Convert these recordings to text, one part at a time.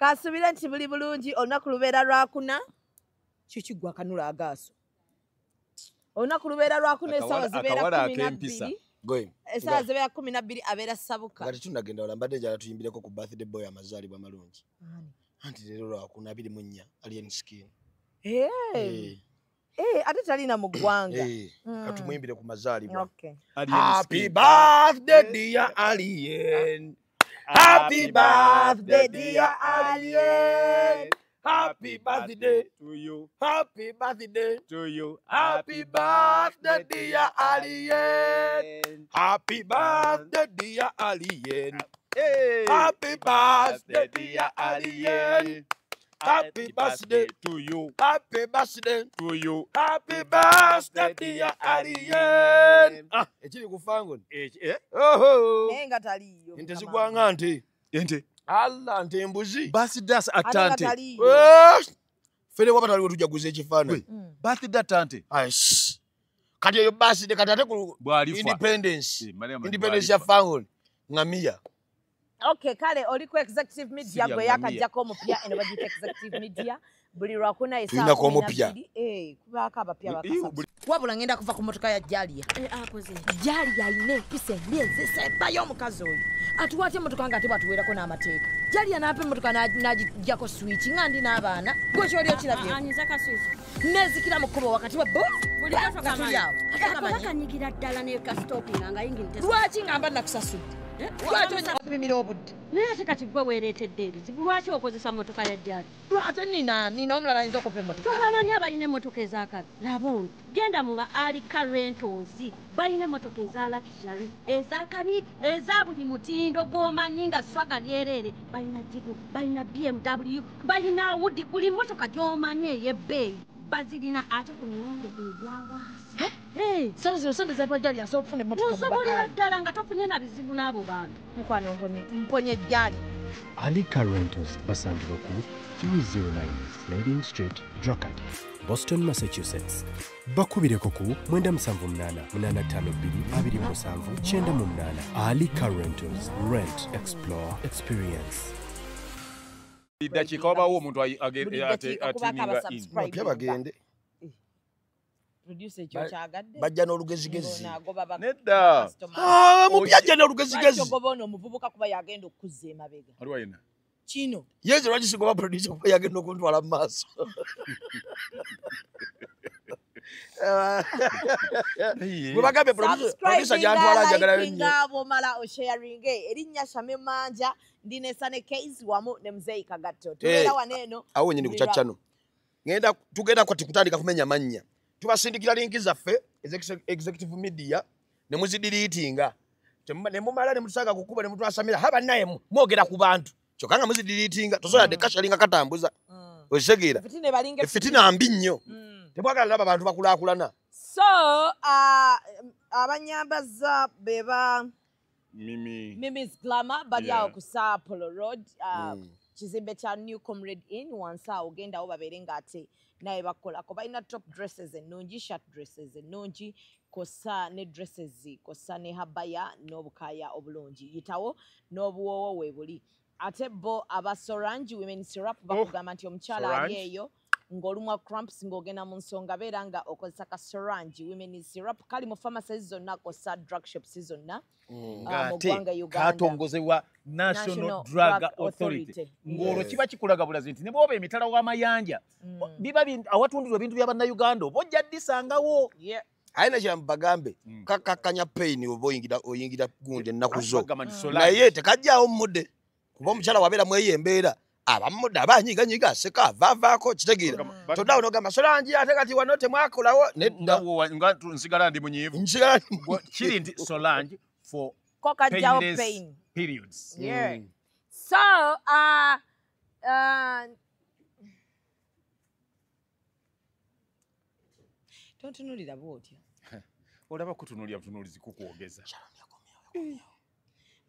Kasubira nti buli bulungi olunaku lubeera lwakuna kikigwa kanula agaaso olunaku lubeera lwakuna essaawa zibeera 12 essaawa zibeera 12 abeera sabuka kati tunagenda wala mbadde jala tuyimbireko ku birthday boy amazaalibwa malungi anti leero lwakuna 24 alien skin ate talina mu ggwanga katumuyimbire ku mazaalibwa Happy birthday dear Alien. Happy birthday dear Alien. Happy birthday to you. Happy birthday to you. Happy birthday dear Alien. Happy birthday dear Alien. Happy birthday dear Alien. Happy birthday to you. Happy birthday to you. Happy birthday dear Alien. Ekiri kufango nenga taliyo ente zigwanga nte Ente. alla nte embuzi Birthday atante. fere wabatali tujaguza ekifaananyi Birthday atante. kati eyo birthday kati ate ku Bwalifa. independence ya fango ngamia. Okay, kale oli ku executive media gwe yakajjako omupya eno bagita executive media buli lwakuna Tulina ko omupya. kubaako abapya bakasatu wabula ngenda kuva ku motoka ya Jalia Jalia ayina empisa embi ezisembayo omukazi oyo atuwaatya emmotoka nga ate bwatuweerako n'amateeka Jalia n'apa emmotoka n'agijjako switch nga ndi n'abaana gwe oli okirabye nezikira mu kkubo wakati wa kanyigira ddala nekastopinga nga yingirite lwaki ngamba nakusasudde lwaki onyapimira obudde naye ate kati gwe weereetedde ebizibu lwaki okozesa motoka ya Jali ate nina omulala ayinza okupa emmotoka tubamanyi abalina emmotoka ezakabi labo genda mu ba Alika Rentals balina emmotoka eza luxury ezakabi eza buli mutindo gw'omanyi nga swaga lyereere balina jibu balina BMW balina Audi buli mmotoka gy'omanyi ey'ebbeeyi bazirina ate ku miwendo gy'egyawansi sente zebajali asobola okufuna emmotoka osobolera ddala nga tofunye na bizibu n'abo bantu mukwano mponye ejjali Alika Rentals basangibwa ku 309 Slading Street, Drogheda, Boston, Massachusetts. Bakubireko ku 978-852-277-98. Alika Rentals. Rent, explore, experience. Dakika obawo omuntu atininga Bapya bagende producer ekyo kyagadde bajja n'olugezigezi nedda mupya ajja n'olugezigezi ogoba ono omuvubuka kuba yagenda okukuzza emabega aliwo yena kino yeze lwaki singoba producer kuba yagenda okuntwala mu maaso bwe bagambye producer gyantwala njagala nnyo bw'omala osharinge erinnya Shame Manja ndinesa ne Case wamu ne Mzee Kagatto tubeera wano eno awo nyini ku kyacano tugenda kwati kutandika kumenya mannya tubasindikira linki zaffe executive media ne muzidiriitinga ne mumala ne mutusanga kukuba ne mutwasamira haba naye mwogera ku bantu kyokka nga muzidiriitinga tosobola de kashalinga katambuza osegeera fitina mbi nnyo tebwagala laba abantu bakulaakulana so abanyambaza beba Mimi's Glamour bali awo ku Sapolo Road kizimbe kya New Comrade Inn wansi awo genda awo babeere ng'ate naye bakolako balina top dresses ennungi shirt dresses ennungi kosa ne dresses kosa ne habaya n'obukaaya obulungi yitawo n'obuwoowo weebuli ate bo aba Sorange women syrup bakugamba nti omukyala ali eyo ng'olumwa cramps ng'ogenda mu nsonga beera nga okozesa ka Sorange women syrup kali mu pharmacies zonna kosa drug shops zonna ngate katongozebwa National Drug Authority ng'olwo kiba kikulaga bulazi nti ne bw'oba emitala w'amayanja biba awatundibwa ebintu bya bannayuganda oba ojja ddisangawo ayina kyambagambe kakakanya pain oba oyingira gundi ennaku zo naye tekajjaawo mudde kuba omukyala wabeera mu eyo embeera abamudde abanyiganyiga aseka avaavaako kitegeera toddawo n'ogamba Solange ate kati wano temwakolawo nedda nsigala ndi munyiivu kiri nti Solange for pain periods. Yeah. So, tontunulira bwotyo. Olaba kutunulira butunulizi kukwogeza.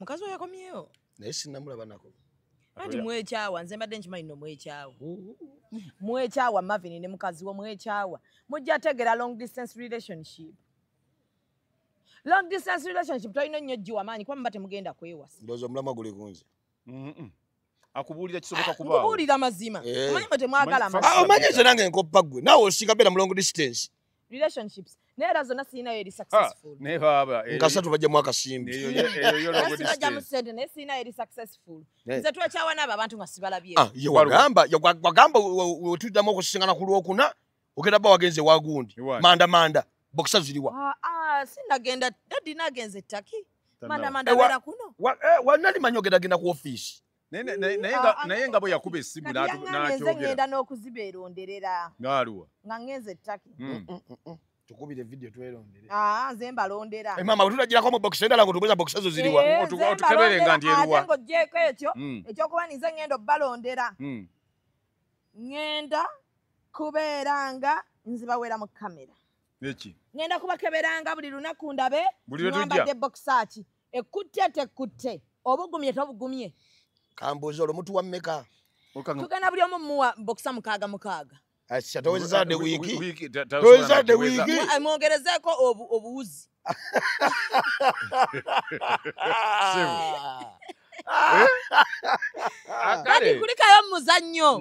Mukazi oyo yakomyewo. Naye sinnamulaba nako. Anti mwekyawa nze mbadde nkimanyi no mwekyawa. Mwekyawa Marvin ne mukazi wo mwekyawa. Mujja tegera long distance relationship. Long distance relationship toyina nnyo jjiwa maanyi kuba mba temugenda kwewasa. Ndowooza omulamwa guli kunze. akubuulira kisoboka kubaawo. Nkubuulira mazima. Omanyi mwe temwagala mazima. Omanyi nze nange nkoppa ggwe naawe osika beera mu long distance. Relationships. Neera zonna sirinayo eri successful. Ne baba. Nkasatu bajjamu akasimbi. Eyo long Bajjamu distance. sente naye sirinayo eri successful. Nze twekyawana abo abantu nga sibalabye. Ye wagamba wetuddamu okusisinkana ku Lwokuna ogenda bba wagenze wagundi. Manda. Bokisa ziriwa. Sinagenda daddi nagenze ettaki. Manda beera kuno. Wannali manyi ogenda ku ofiisi. Naye nga bwe yakuba essimu n'akyogera. Nze ngenda n'okuzibeeronderera. Ng'aluwa. Nga ngenze ettaki. Tukubire video twerondere. Nze mbalondera. Mama tutagirako mu box endala ngo tubuza box ezo ziriwa. Otukebere nga ndi eruwa. Ate ng'oggyeko ekyo ekyokuba nze ngenda obbalondera. Ngenda kubeeranga nzibawera mu kamera. Eki. Ngenda kubakeberanga buli lunaku ndabe. Buli lwe tujja. Mwambadde boxaaki. Ekutte tekutte. Obugumye tobugumye. Kambuuza olwo mutu wa mmeka? Tugenda buli omu muwa boxa 6. Asha toweza de wiki. Toweza de wiki. Mwongerezeeko obuwuzi. Kati kulikayo muzannyo.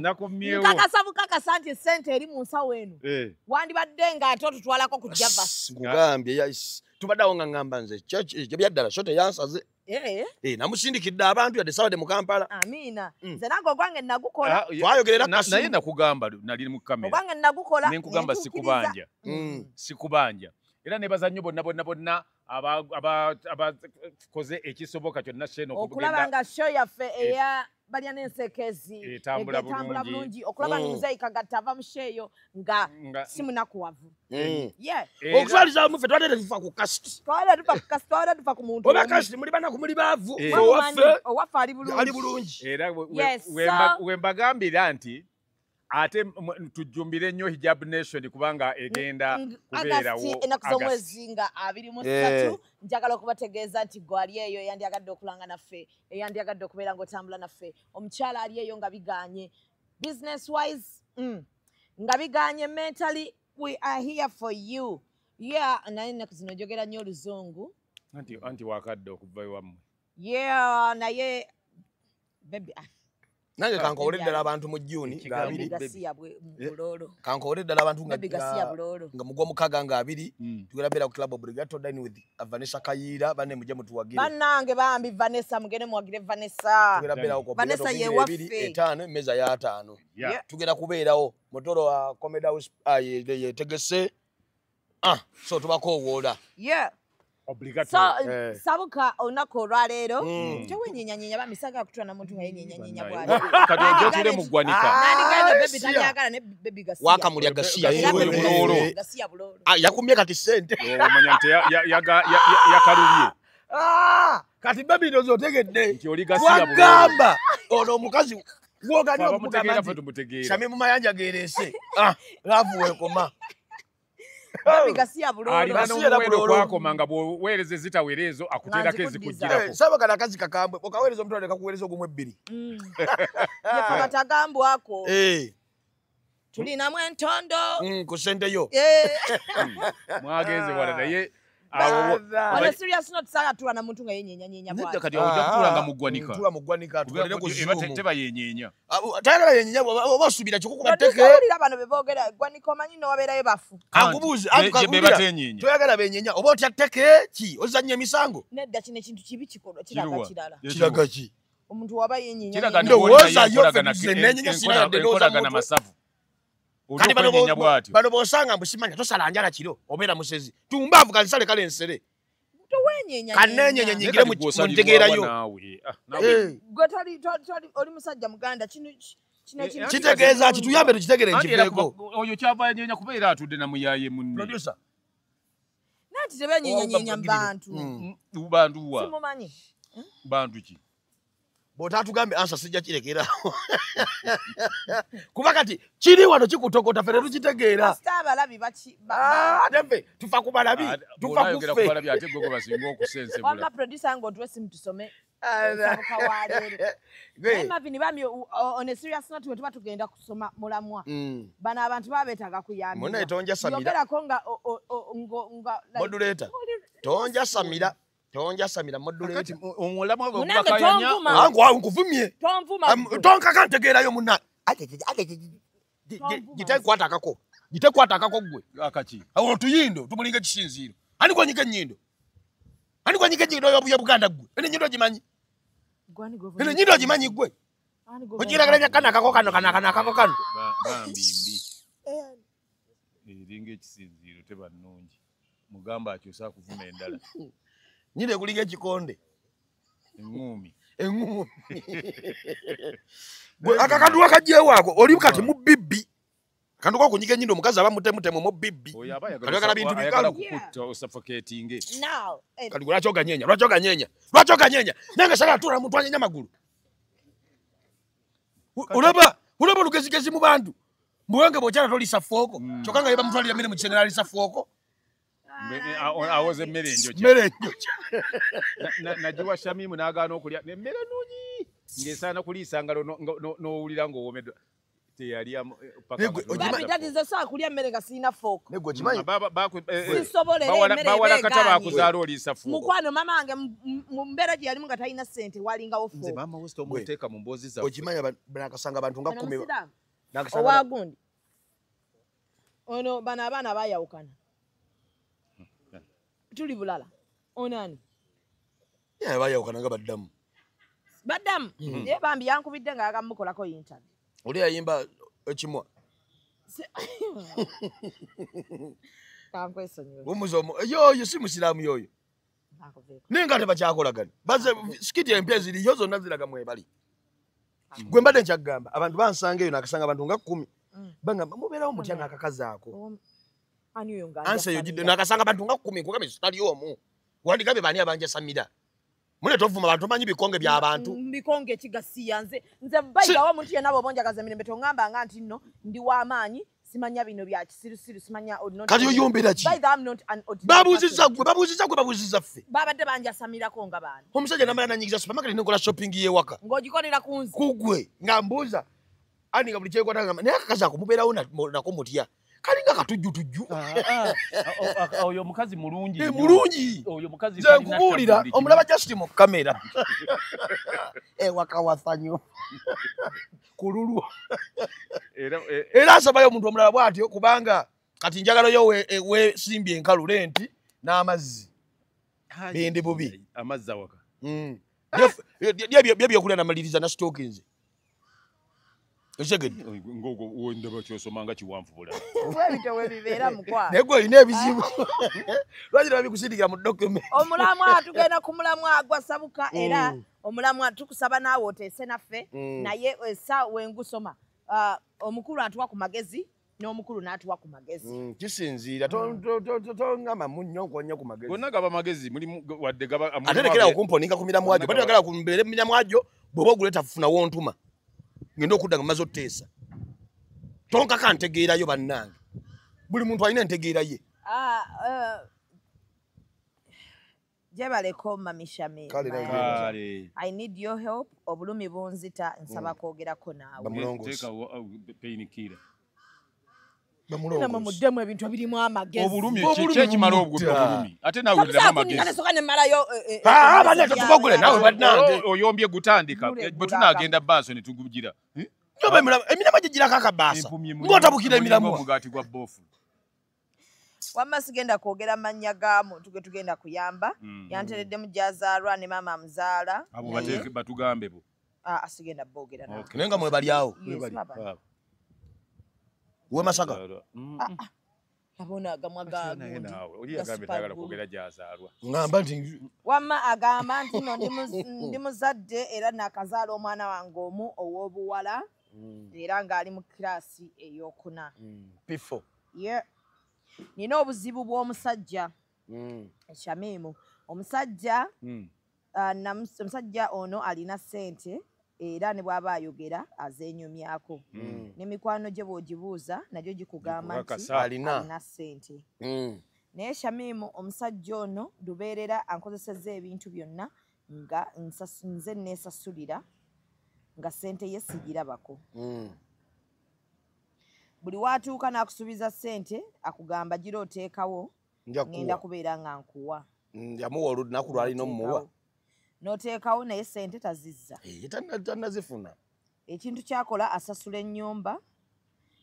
Nkakasa bukakasa nti sente eri mu nsawo eno. Wandibadde ng'ate otutwalako ku Java. Kugambye tubaddawo nga ngamba nze kye byaddala shote yansaze. Namusindikidde abantu yadde sawa de mu Kampala. Amiina. Nze nange ogwange nagukola. Twayogerera kasimu. Naye nakugamba nali mu kamera. Ogwange nagukola. Nenkugamba sikubanja. Sikubanja. Era nebaza nnyo bonna abakoze ekisoboka kyonna sheno okulaba nga show yaffe eya balya n'ensekezi etambula bulungi okulaba nga muzeeyi kagatta ava mu sheeyo nga si munakuwavu. Okuswaliza muffe twadde tufa ku kasiti. Twadde tufa ku muntu. Oba kasiti muli banaku muli baavu. Owaffe ali bulungi. Era wembagambira nti ate tujjumbire nnyo Hijab Nation kubanga egenda kubeerawo ennaku z'omwezi nga 23 njagala okubategeeza nti gwe ali eyo eyandyagadde okulanga naffe eyandyagadde okubeera ng'otambula naffe omukyala ali eyo nga biganye business wise nga biganye mentally we are here for you naye ennaku zino njogera nnyo oluzungu anti wakadde okuva ewammwe naye baby nange kankowole ddala abantu mu June nga 2 kankowole ddala abantu nga mu Gwomukaaga nga 2 tugenda beera ku Club of Brigato dine with Vanessa Kayira banne mujje mutuwagire bannange bambi Vanessa mugende muwagire Vanessa tugenda beera ku Vanessa ye waffe 5 meza ya 5 tugenda kubeerawo motoro wa Comedy House yetegese so tubakowoola sabuka olunaku olwaleero tewenyenyanyenya bamisaga kutula namuntu nga yenyenyanyenya bwakati mu ggwanika wakamulya Gasiya yakumye kati sente omanya nti yakalubye kati bebi ndozi otegedde wagamba ono omukazi wogani okumugambanti Sami mu mayanja gerese laavu wekoma alina n'omuwendo gwakoma nga bw'oweereza ezitaweerezo akuteerako ezikugirako saba kana akazi kakambwe okaweereza omutwalo nekakuweereza ogumu 2 yefe batagambwako tulinamu entondo ku sente yo mwagenze wala naye serious not saga tula na muntu nga yenyenyanyenya bwala kati ojja kutulanga mu ggwanika tula mu ggwanika tukolere ku Zoom teba yenyeenya tayagala yenyeenya oba osubira kikukuba tteke olira bano be boogera ggwanika omanyi n'owabeerayo bafu ankubuuze toyagala benyeenya oba otya tteke ki ozannya emisango nedda kino ekintu kibi kikolwa kiraga kirala kiraga ki omuntu waba yenyeenya kiraga ndowooza enkolagana masavu kati bano bosanga mbusimanya tosala njala kiro obeera musezi tumbaavu kansale kale ensere kanenyenye nyingire mu ntegeerayo gwe oli musajja muganda kino kitegeeza kituyambe tukitegere nkiveeko oyo kyava yenyenya kubeera atudde namuyaye munne nanti tebenyenyanyenya mubantu bantuwa simumanyi bantu ki bw'otaatugambye ansa sijja kirekera kuba kati kiri wano kikutokota ffe tetukitegeera abalabi ate ffe tufa ku balabi tufa kuffe waka producer ngo otwe simu tusome sabuka waleero naye mavini bami on a serious note we tuba tugenda kusoma mulamwa bano abantu baba beetaaga kuyambibwa mune tonja samira yogerako nga moduleta tonja samira tonja samira modulate omulamu gwo Munange bakayanya tonvuma. angu awo nkuvumye Tonvuma. tonka kantegeerayo munna gitekwatako gwe akaki awo tuyindo tumulinga kisinziiro ani gwanyika ennyindo ya Buganda gwe ene ennyindo gimanyi ene ennyindo gimanyi gwe ogiragalanya kanakako kano bambimbi eringa ekisinziiro tebannungi mugamba akyosa kuvuma endala nyine ekulinga ekikonde eŋŋumi gwe akakanduwa kajjewaako oli kati mu bibbi kandu ko kunyiga ennyindo omukazi aba mutemutemu mu bibbi oyo aba ayagala bintu bikalu kukutta osuffocatinge Now, kati lwaki oganyenya nange sagala tuula muntu anyenya magulu olaba olugezigezi mu bantu muwenge bw'okyala tolisa fooko kyokka nga yeba mutwalira mmere mu kisenge nalisa fooko awoza emmere enjokya mmere enjokya nagiwa Shamimu n'agaana okulya nemmere nungi ng'esaana kuliisa ngalo n'owulira ng'owomeddwa teyalya Daddy saa kulya mmere nga sirina fooko. negwe okimanyi Sisobolera emmere bawala kata ebeegaanye. bakuzaala oliisa fuuko Mukwano mama wange mu mbeera gye yalimu nga talina ssente walingawo nze fooko. maama wesito omuteeka mu mboozi zaffe okimanyi nakasanga abantu nga Ono 10 musiraamu? nakasanga Owagundi. Ono bano abaana baayawukana. Tuli bulala. Onani. bayawukana nga baddamu Baddamu. Naye bambi yankubidde nga agamukolako interview. oli yayimba ekimwa Kankwesonyiwe. omuzo yoyo si musiraamu yoyo ninga tebakyakolagana baze skiti empya ziriyo zonna ziraga mwebali gwe mbadde nkyagamba abantu bansanga eyo nakasanga abantu nga 10 bangamba mubeerawo mutya ng'akakazi ako Ani oyo nga ansa eyo gidde nakasanga abantu nga 10 nkugambe sitali omu wandigambe baani abanja samira mune tovuma abantu manyi bikonge by'abantu Bikonge ekigasiya nze bayigawo omuntu yenna bw'obonjagaza emirembe tongamba nga nti nno ndi w'amaanyi simanya bino bya kisirusiru simanya kati oyombera ki babuuzizza ffe babadde banjasamirako nga baani omusajja namala nanyigiza supermarket nenkola shopping y'ewaka ng'ogikolera ku nzi kugwe nga mbuuza ani nga buli kyekwata ngamba naye akakazi ako mubeerawo nako mutya kalinga katujjutujju oyo omukazi mulungi mulungi oyo mukazi nze nkubuulira omulaba just mu kamera ewaka wasanyo kululwo era asabayo omuntu omulala bw'atyo kubanga kati njagalayo weesimbye enkalu lenti n'amazzi bende bubi amazzi awaka byebyokulya namaliriza na sitooki nze ekigedi ndaba kyosomanga kiwanvu bulala webito webibeera mukwano naye gwe olina ebizibu lwaki babikusindigira mu document omulamwa tugenda ku mulamwa gwasabuka era omulamwa tukusaba naawe oteese naffe naye essa wengusoma omukulu atuwa ku magezi n'omukulu n'atuwa ku magezi kisinziira tongamba munnyo nkonya ku magezi gonna gaba magezi wadde gaba ate lekera okumponinga ku miramwa gyo batagala kumbeere mu miramwa gyo bw'oba oguleeta funawo ntuma ngenda okudda nga maze oteesa tonkaka ntegeerayo bannange buli muntu alina entegeera ye gyebaleko mamishamee Kale. I need your help obulumi bunzita nsaba kwogerako naawe nama muddemu ebintu ebirimu amagezi obulumi kyekimala obulumi ate nawe oliramu amagezi nemalayo banne tetubagule nawe bannange oyombye gutandika bwe tunagenda baaso ne tugugira emirama gye girako akabaasa ng'otabukira emiramu omugaati gwa boofu wamma sigenda kwogera mannya gaamu tuge tugenda kuyamba yantereddemu gyazaalwa ne maama amuzaala abo batugambe bo asigenda boogera nawe naye nga mwebali awo we masaka abona agamwa ngamba nti wamma agamba nti no ndi muzadde era nakazaala omwana wange omu ow'obuwala era ng'ali mu kiraasi ey'okuna pifo nina obuzibu bw'omusajja Shamimu omusajja ono alina ssente era ne bw'aba ayogera azeenyumyako n'emikwano gye bw'ogibuuza nagyo gikugamba nti alina ssente naye Shamimu omusajja ono lubeerera ankozesezza ebintu byonna nga nze neesasulira nga ssente ye sigirabako buli watuuka n'akusuubiza ssente akugamba gira oteekawo ngenda kubeera nga nkuwa Yamuwa olunaku lwali n'omuwa. N'oteekawo naye ssente tazizza. Tannazifuna. Ekintu kyakola asasula ennyumba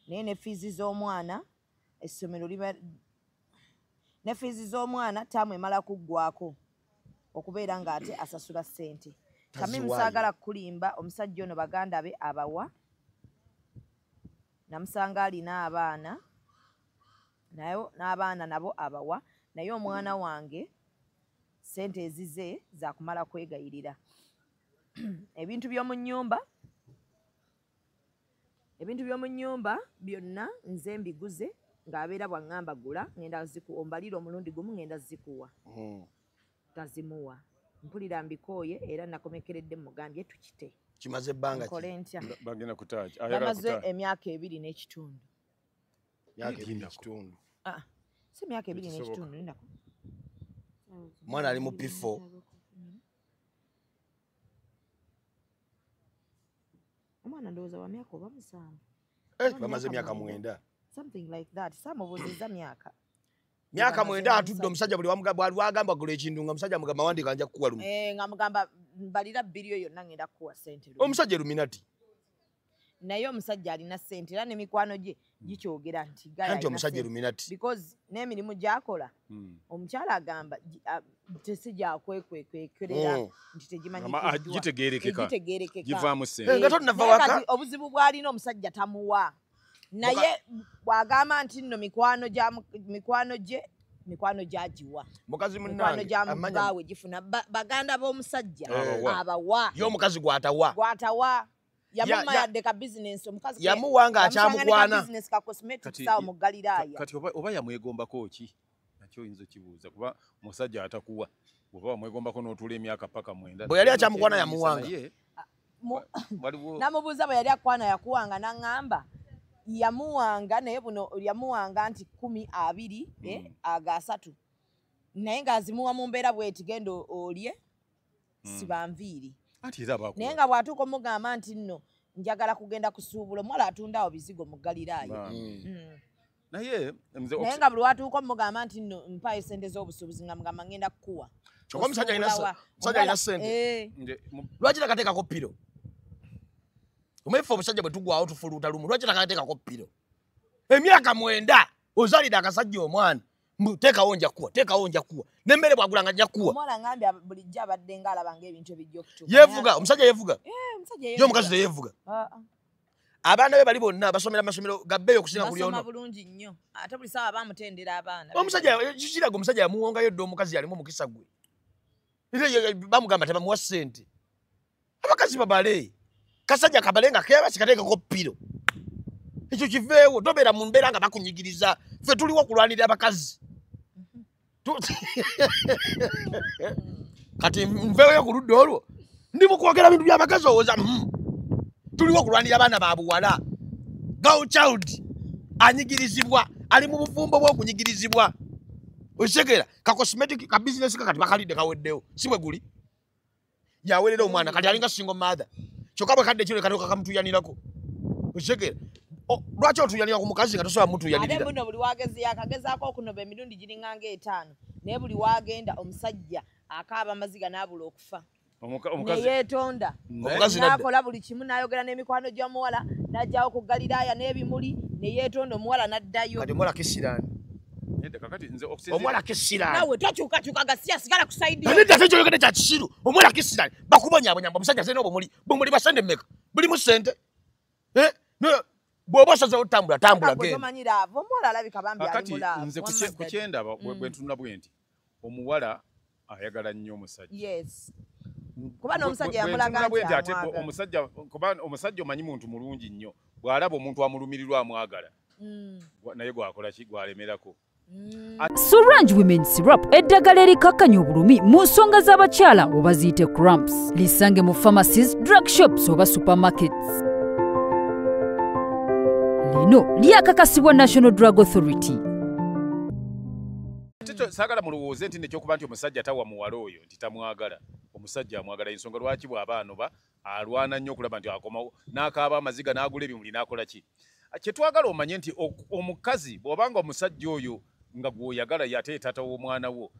naye ne fiizi z'omwana essomero liba ne fiizi z'omwana taamu emala kuggwako okubeera ng'ate asasula ssente. Kamimu saagala kulimba omusajja ono baganda be abawa namusanga alina abaana nayo n'abaana nabo abawa naye omwana wange ssente ezize za kumala kwegayirira. Ebintu by'omu nnyumba byonna nze mbiguze ng'abeera bw'aŋŋamba gula ngenda ombalira omulundi gumu ngenda zikuwa. Tazimuwa. Mpulira mbikooye era nakomekeredde mugambye tukite. Kimaze ebbanga ki? Bagenda kutaaji. Bamaze emyaka 2 n'ekitundu. Si myaka 2 n'ekitundu nindako. Mwana ali mu P4. Omwana ndowooza wa myaka oba 7. Bamaze myaka 9. Something like that. Samubuuziza myaka. Myaka 9 atudde omusajja buli wagamba gula ekintu nga musajja mugamba wandika nja kukuwa lumu. Nga mugamba mbalira biliyo yonna ngenda kukuwa ssente. Omusajja Illuminati. Naye omusajja alina ssente era n'emikwano gye gikyogera nti anti omusajja Illuminati. Because n'emirimu gy'akola omukyala agamba tesijjakwekwekerera nti tegimanyikitegeerekeka givaamu ssente. Nga tonnava waka. Obuzibu bw'alina omusajja tamuwa. Naye bw'agamba nti nno mikwano gyagiwa. Mukazi mikwano gyamugaawe gifuna baganda b'omusajja abawa. Ye omukazi gw'atawa. Yamuma yadde ka business omukazi yamuwa nga akyamugwana. Business ka cosmetics awo mu Galilaya. Kati oba yamwegombako ki? Nakyo oyinza kibuuza kuba musajja atakuwa. Oba wamwegombako n'otuula emyaka paka 9. Bwe yali akyamugwana yamuwanga. Namubuuza bwe yali akwana yakuwanga n'aŋŋamba yamuwanga naye buno yamuwanga nti 10, 20, aga 3. Naye ng'azimuwa mu mbeera bw'eti genda olye sibanviiri. Naye nga bw'atuuka omugamba nti nno njagala kugenda kusuubula omuwala atunda awo bizigo mu Galilaya. Naye nga buli watuuka omugamba nti nno mpaayo ssente z'obusuubuzi nga mugamba ngenda kukuwa. Kyokka omusajja alina ssente. Lwaki takateekako piro? Omwefu omusajja bwe tugwawo tufuluuta lumu lwaki takateekako piro? Emyaka 9 ozaalira akasajja omwana. Teekawo nja kuwa. N'emmere bw'agulanga nja kuwa. Omwana ngambye bulijjo abadde ng'alabanga ebintu ebijja okutuuka. Yeevuga, omusajja yeevuga. Ye omukazi teyeevuga. Abaana be bali bonna basomera amasomero gabbeeyo okusinga ku lyono. Basoma bulungi nnyo. Ate buli ssaawa bamutendera abaana. Omusajja kiraga omusajja yamuwongayo dda omukazi yalimu omukisa gwe. Bamugamba tebamuwa ssente. Abakazi babale. Kasajja kabale nga keebasi kateekako piro. Ekyo kiveewo tobeera mu mbeera nga bakunyigiriza. Ffe tuliwo okulwanirira abakazi. Kati nveeyo ku ludda olwo ndi mu kwogera bintu by'abakazi owooza tuliwo okulwanirira abaana ba buwala. Girl child anyigirizibwa ali mu bufumbo bw'okunyigirizibwa. Osekera ka cosmetic ka business kati bakalidde kaweddewo si bwe guli. Yaweerera omwana kati alinga single mother. Kyokka bwe kadde kiro katoka kamutuyanirako. Osekera lwaki otuyanira ku mukazi nga tosobola mutuyanirira? Ate buno buli wagezi yakagezaako okunoba emirundi giringa nga 5 naye buli wagenda omusajja akaaba amaziga n'abula okufa. Neyeetonda n'akola buli kimu n'ayogera n'emikwano gy'omuwala n'ajjawo ku Galilaya n'ebimuli neyeetonda omuwala n'addayo. Kati omuwala kisiraani. Omuwala kisiraani. Nawe tokyukakyuka gasi asigala ku sayidi. Nedda tekyoyogedde kya kisiru. Omuwala kisiraani bakubonyaabonyamba omusajja sente bumuli bwa ssente mmeka? Bulimu ssente. Bw'oba osazeewo tambula genda. Kakati nze ku kyendaba bwe ntunula bwe nti omuwala ayagala nnyo omusajja. Kuba n'omusajja yamulaga nti amwagala. Kuba omusajja omanyi muntu mulungi nnyo. Bw'alaba omuntu amulumirirwa amwagala. Naye gwakola ki gwalemerako. Sorange Women Syrup eddagala erikakkanya obulumi mu nsonga z'abakyala oba ziyite cramps. Lisange mu pharmacies, drug shops oba supermarkets. Lino lyakakasibwa National Drug Authority. Saagala mulowooze nti nekyokuba nti omusajja tawa muwala oyo nti tamwagala. Omusajja amwagala ensonga lwaki bw'abaanoba alwana nnyo okulaba nti akomawo n'akaaba amaziga n'agula ebimuli n'akola ki. Kyetwagala omanye nti omukazi bw'obanga omusajja oyo nga gw'oyagala yate taata w'omwana wo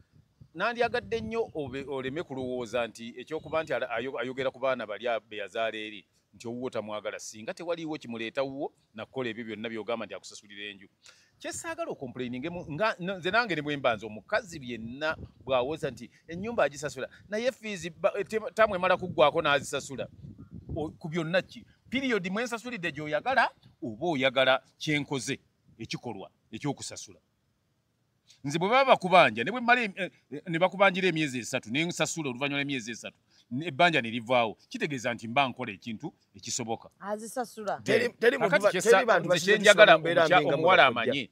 nandyagadde nnyo oleme kulowooza nti ekyokuba nti ayogera ku baana bali be yazaala eri nti owuwo tamwagala singa tewaliiwo kimuleeta wuwo nakukola ebyo byonna byogamba nti akusasulira enju kyesaagala okomplaininge nze nange ne bwembanza omukazi yenna bw'awoza nti ennyumba agisasula naye fiizi tamwemala kuggwako n'azisasula ku byonna ki piriyodi mwensasulidde gy'oyagala oba oyagala kyenkoze ekikolwa ekyokusasula nze bwe baba bakubanja ne bakubanjira emyezi 3 ne nsasula oluvannyuma lw'emyezi 3 ebbanja ne livaawo kitegeeza nti mba nkola ekintu ekisoboka azisasula kyenjagala omuwala amanye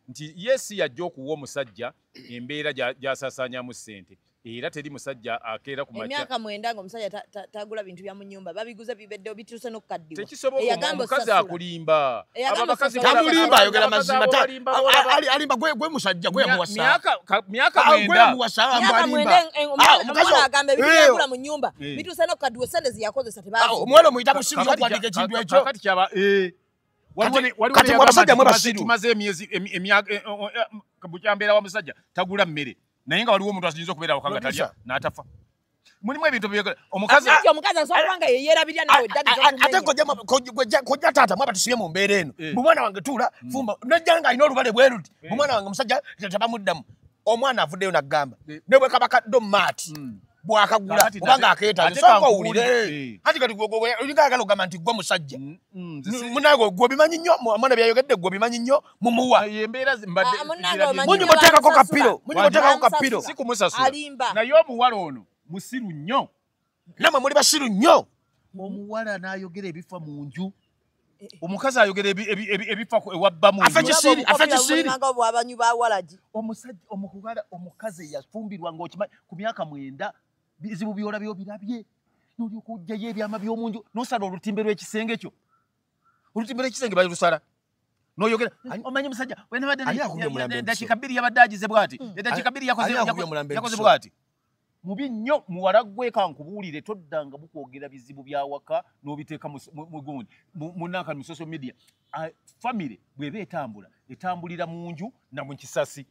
nti yesi yajja okuwa omusajja embeera gy'asaasaanyamu ssente era teri musajja akeera ku makya emyaka 9 ng'omusajja tagula bintu bya mu nnyumba babiguze bibeddewo bituuse n'okukaddiwa tekisoboka omukazi akulimba abakazi tamulimba ayogera mazima alimba gwe musajja gwe yamuwasa myaka 9 omukazi agamba ebintu byagula mu nnyumba bituuse n'okukaddiwa sente ziyakozesa tebazi omwana omuyita musiru yokuwandika ekintu ekyo kati kyaba kati abasajja mwe basiru tumaze emyezi bukyambeera wa musajja tagula mmere naye nga waliwo omuntu asiyinza okubeera awaka nga talya n'atafa mulimu ebintu omukazi asobola nga yeerabirya nawe ate kojja taata mwaba tusibye mu mbeera eno mumwana wange tuula fumba najja nga alina olubale bwe ruti mumwana wange musajja tabamuddamu omwana avuddeyo naggamba ne bwe kaba kaddo maati bwakagula obanga akeetaaga soka owulire anti kati olinga ayagala ogamba nti gwe musajja munago gwe bimanyi nnyo omwana byayogedde gwe bimanyi nnyo mumuwa munyimuteekako kapiro si kumusasula naye omuwala ono musiru nnyo namwe muli basiru nnyo omuwala n'ayogera ebifa mu nju omukazi ayogera ebifa ewabba mu nju omusajja omukazi yafumbirwa ng'okimanyi ku myaka 9 bizibu byolabyo birabye n'olyoka ojjayo ebyama by'omu nju n'osala olutimbe lw'ekisenge kyo olutimbe lw'ekisenge balusala n'oyogera omanyi musajja dakiika 2 yabadde agize bw'ati dakiika 2 yakoze bw'ati mubi nnyo muwala gwe kankubuulire toddanga bukwogera bizibu bya waka n'obiteeka mugundi munanka mu social media family bw'eba etambulira mu nju na mu kisasi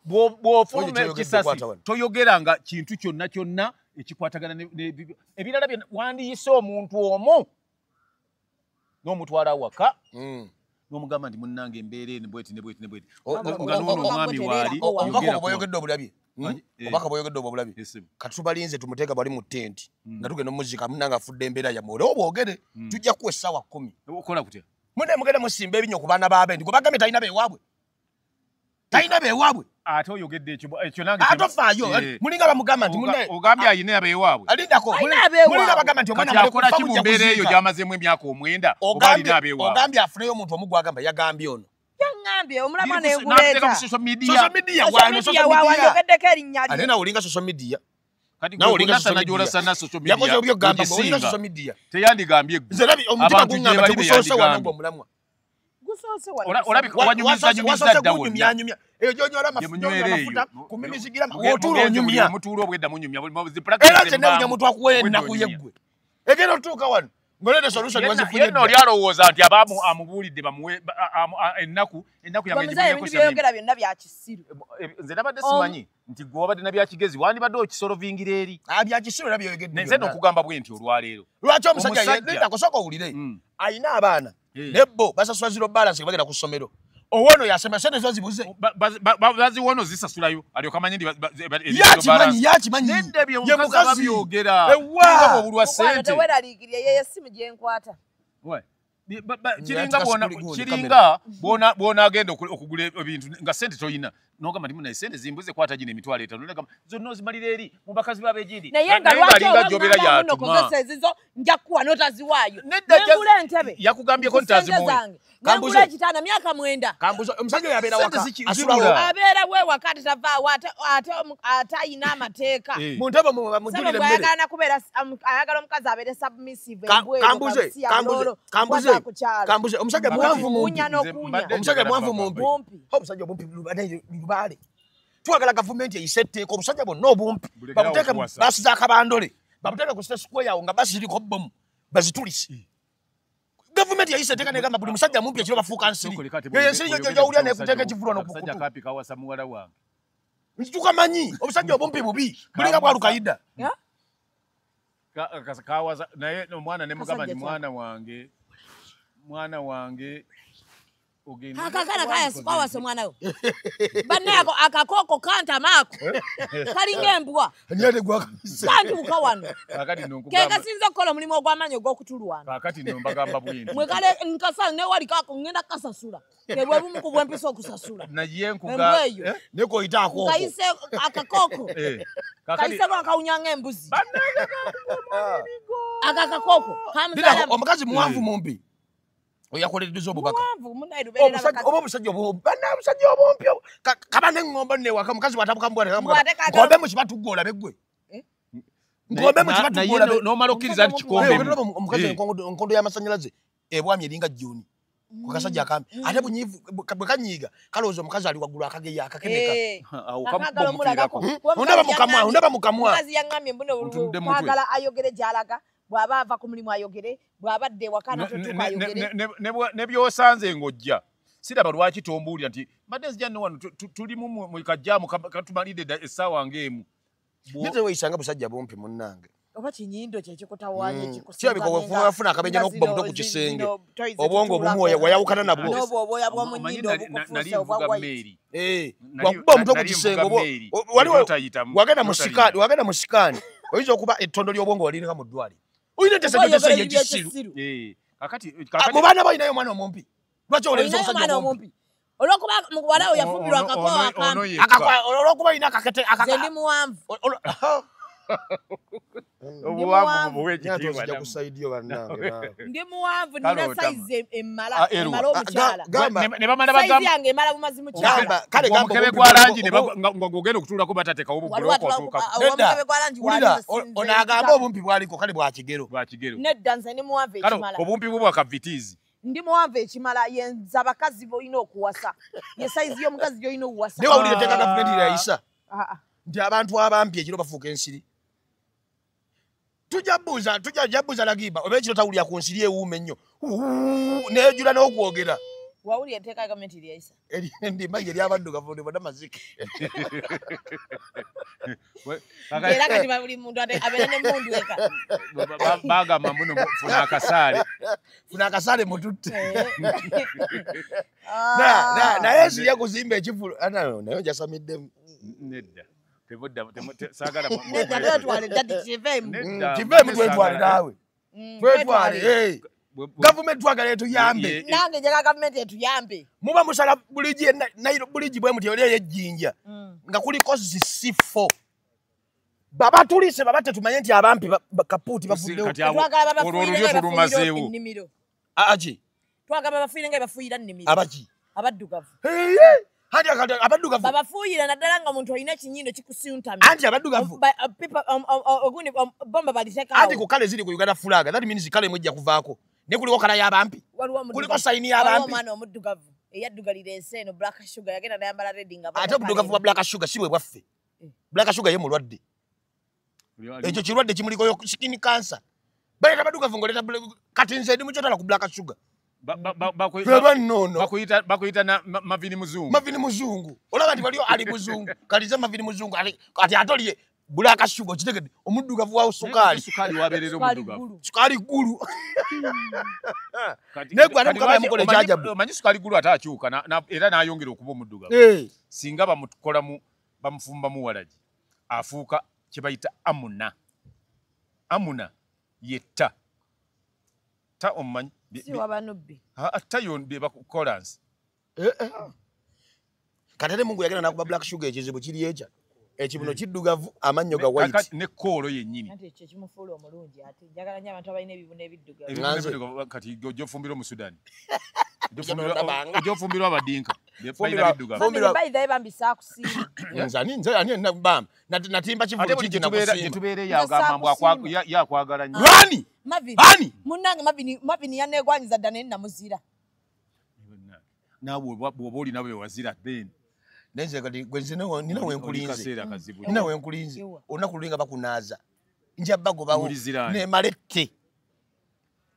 bw'ofuluma ekisasi toyogeranga kintu kyonna ekikwatagana ebirala byonna wandiyise omuntu omu n'omutwala awaka n'omugamba nti munnange embeera eno bweti nga n'ono omwami waali oyogedde obulabye obaka bw'oyogedde obulabye kati tubalinze tumuteeka bali mu tenti nga tugenda omuzika munnange afudde embeera yammwe olwo bwogere tujja kuwa essaawa 10 okola kutya mugenda musimba ebinyo ku baana b'abendi gwe bagambye talina beewaabwe ate oyogedde ekyo nange atofaayo mulinga bamugamba nti ogambye ayina abeewaabwe alindako mulinga bagamba nti omwana akola ki mu mbeera eyo gy'amazeemu emyaka 9 oba alina abeewaabwe ogambye afuneyo omuntu omu gwagamba yagambye ono yaŋŋambye omulama neeguleeta social media wanjogeddeko erinnya ate nawe olinga social media kati nawolingasanajolasana social media yakoze obyogamba olinga social media teyandigambye omutima gungamba tegusoose wanagwa omulamwa wanyumiza dda wonna eyo gyonyola amafuta ku mimisigira otuula onyumya mutuula obwedda munyumya era kyenewunya muntu akuwa ennaku yeggwe egenda otuuka wano ngolede solution wazifunye yenno oli alowooza nti abaamu amubuulidde bamuwe ennaku byogera byonna bya kisiru nze nabadde simanyi nti gwe wabadde na byakigezi wandibadde okisolovingira eri bya kisiru era byogedde nze n'okugamba bwe nti olwaleero lwaki omusajja ndakosooka owulire ayina abaana nebbo basasula zero balance bagenda ku ssomero owono yasema sente zo zibuze baziwono zisasulayo alyoka amanyi ndi yakimanyi ye mukazi babyogera obulwa sente teweraliikirye yeye simu gyenkwata kiringa bw'onaagenda okugula ebintu nga sente toyina nogamba nti munaye sente zimbuze kwata gino emitwalo 5 zonna ozimalira eri mu bakazi b'abegindi naye nga lwaki obamunokozesa ezizo nja kukuwa n'otaziwaayo nengula entebe yakugambyeko ntazimuwe nengula ekitanda myaka 9 omusajja yabeera waka asulawo abeera wewaka tetavaawo ate ayina amateeka mu ntebe mujulire emmere ayagala nakubeera ayagala omukazi abeere submissive kambuze omusajja mwanvu mumpi omusajja mwanvu mumpi omusajja omumpi lubaale twagala gavumenti eyise etteeka omusajja bonna obumpi bamuteeke basi zakabandole bamuteeke ku square yawo nga basi ziriko bomu bazitulise gavumenti yayise etteeka negamba buli musajja mumpi ekiro bafuuka nsiri eyo ensiri gyowulya nekuteeka ekivulo nokukutu Tukamanyi obusajja obumpi bubi bulinga bwa Lukaida. Kawaza naye omwana ne mugamba ndi mwana wange ogenda. Akakana kaya sikawase mwana we. Baneko akakoko kanta mako. Kalinga embwa. Nyade gwa kabisa. Kandi ukawano. Kakati nokugamba. Keka sinza kola mulimo ogwamanyo ogwokutulwana. Kakati nombagamba bwindi. Mwekale nkasa ne wali kako ngenda kasasula. Kebwe bumu kubwempisa okusasula. Naye nkuga neko itaako. Kaise akakoko. Kaise kwa kaunyanga embuzi. Akakoko. Bila omukazi muwanvu mumbi. Oyakoledde obubaka. Muwanvu munaidu belera bakati. Omusajja obumpi. Kaba n'engombo ne waka mukazi watabuka mbwale. Ngombe mu kibatu gola begwe. Ngombe mu kibatu gola. No malokiriza ali kikombe. Omukazi enkondo y'amasanyalaze ebwami eringa jjuni. Ku kasajja akambi. Ate bunyivu bwe kanyiga kalozo omukazi ali waggulu akageya akakeneka. Ondaba mukamwa. Mukazi yangamye mbuno kwagala ayogere jalaga. Bwaba ava ku mulimu ayogere bwabadde wakana totuka ayogere ne byosanze ngojja siraba lwaki tombuulira nti badde nzija ne wano tuli mu kajjamu katumalidde essaawa ng'emu nite weeyisanga busajja bumpi munnange oba kinyindo kye kikutawanye kirabika wafuna akabenja n'okubba muto ku kisenge obwongo obumu wayawukana nabwo obwoya bw'omunyindo obukufuuse obwa white wakubba omuto ku kisenge wagenda mu sikaani oyinza okuba ettondo ly'obwongo waliringa mu ddwaliro. Oyina tese yekisiru. Kakati mu baana balinayo omwana omumpi. Lwaki oleza omusajja omumpi? Olwokuba muwala we yafumbirwa akako akampi. Olwokuba alina akakete Nze ndi muwanvu. obuwanvu buwe ekitiibwa Ndi muwanvu nina size emmala omukyala. Ne bamala Size bagamba yange emala bumazi mukyala. Kale gamba omukebe gwa langi ng'ogenda okutuulako batatekawo obuggulo okwatuuka omukebe gwa langi ono agamba obumpi bwaliko kale bwa kigero. Nedda nze ndi muwanvu ekimala. obumpi bwo bwa kavitiizi. Ndi muwanvu ekimala yenza abakazi boyina okuwasa. Ye size y'omukazi gy'oyina okuwasa. Ne wawulira etteeka gavumenti lyayisa nti abantu abampi ekiro bafuuka ensiri. Tujja buuza Lagimba oba ekiro tawulira ku nsiri ewuuma ennyo n'ejjula n'okwogera. Wawulira etteeka gavumenti lyayisa. Endimba ye ly'abaddugavu ne bonna mazike. Era kati buli muntu abeera n'emmundu eka. Bagamba mbuno funa akasaale. Funa akasaale mututte. Naye ensiri yakuzimba ekivulu naye njasamiddemu. Nedda. Saagala kiveemu twetwale naawe. Twetwale. Gavumenti twagala etuyambe. Nange njagala gavumenti etuyambe. Muba musala buligi bwe muti oli ey'ejjinja nga kuliko zisifo. Baba tulise baba tetumanye nti abampi kapuuti bafuddewo. Twagala babafuuyire ennimiro. Aki? Twagala babafuuyire nga bafuuyira nnimiro. Abaki? Abaddugavu. Hadi abaddugavu. Babafuuyira naddala nga omuntu alina ekinyindo kikusuntamye. Anti abaddugavu. Ogundi bomba baliteeka. Anti ku kale ziri ku Uganda flag. That means kale mujja kuvaako. Ne kuliko kala y'abampi. Kuliko sayini y'abampi. Omwana omuddugavu eyaddugalira ensi eno Black Sugar yagenda n'ayambala red nga ate obuddugavu bwa Black Sugar si bwe bwaffe. Black Sugar ye mulwadde. Ekyo kirwadde kimuliko skin cancer. Baleta abaddugavu ng'oleta kati nze ndi mukyotala ku Black Sugar. Bakuyita na Mavini Muzungu. Mavini Muzungu. Olaba nti baliyo ali muzungu. Kati Mavini Muzungu kati atoliye Black Sugar kitegedde omuddugavu wa sukali. Sukali waberera omuddugavu. Sukali gulu. Negwa ne mukaba yamukole jajabu. Manyi sukali gulu ataakyuka era n'ayongera okuba omuddugavu. Singa bamukolamu bamufumba mu walagi. Afuuka kye bayita amuna. Amuna yetta. Ta omanyi. Si wabanubbi. Tayo be bakukolansi. Katale Mungu yagenda nakuba Black Sugar ekizibu kiri ekya. Ekibuno kiddugavu amannyo ga white. Ne koolo yennyini. Ate ekyo kimufuula omulungi ate njagala nnyo abantu abalina ebibuno ebiddugavu. Kati gyofumbira mu Sudan. Gyofumbirwa abadinka. Bayidhayo bambisa akusiima. Nze ani bam. Natimba kivulu kiki nakusiima. Gyetubeere yagamba yakwagala nnyo. Lwani? Mavini. Munnange Mavini yanneegwanyiza dda naye namuzira. Naawe bw'oba olina bwe wazira then. Nenze kati gwenze nina wenkulinze. Nina wenkulinze. Olunaku lulinga bakunaaza. Nja bagobawo ne malette.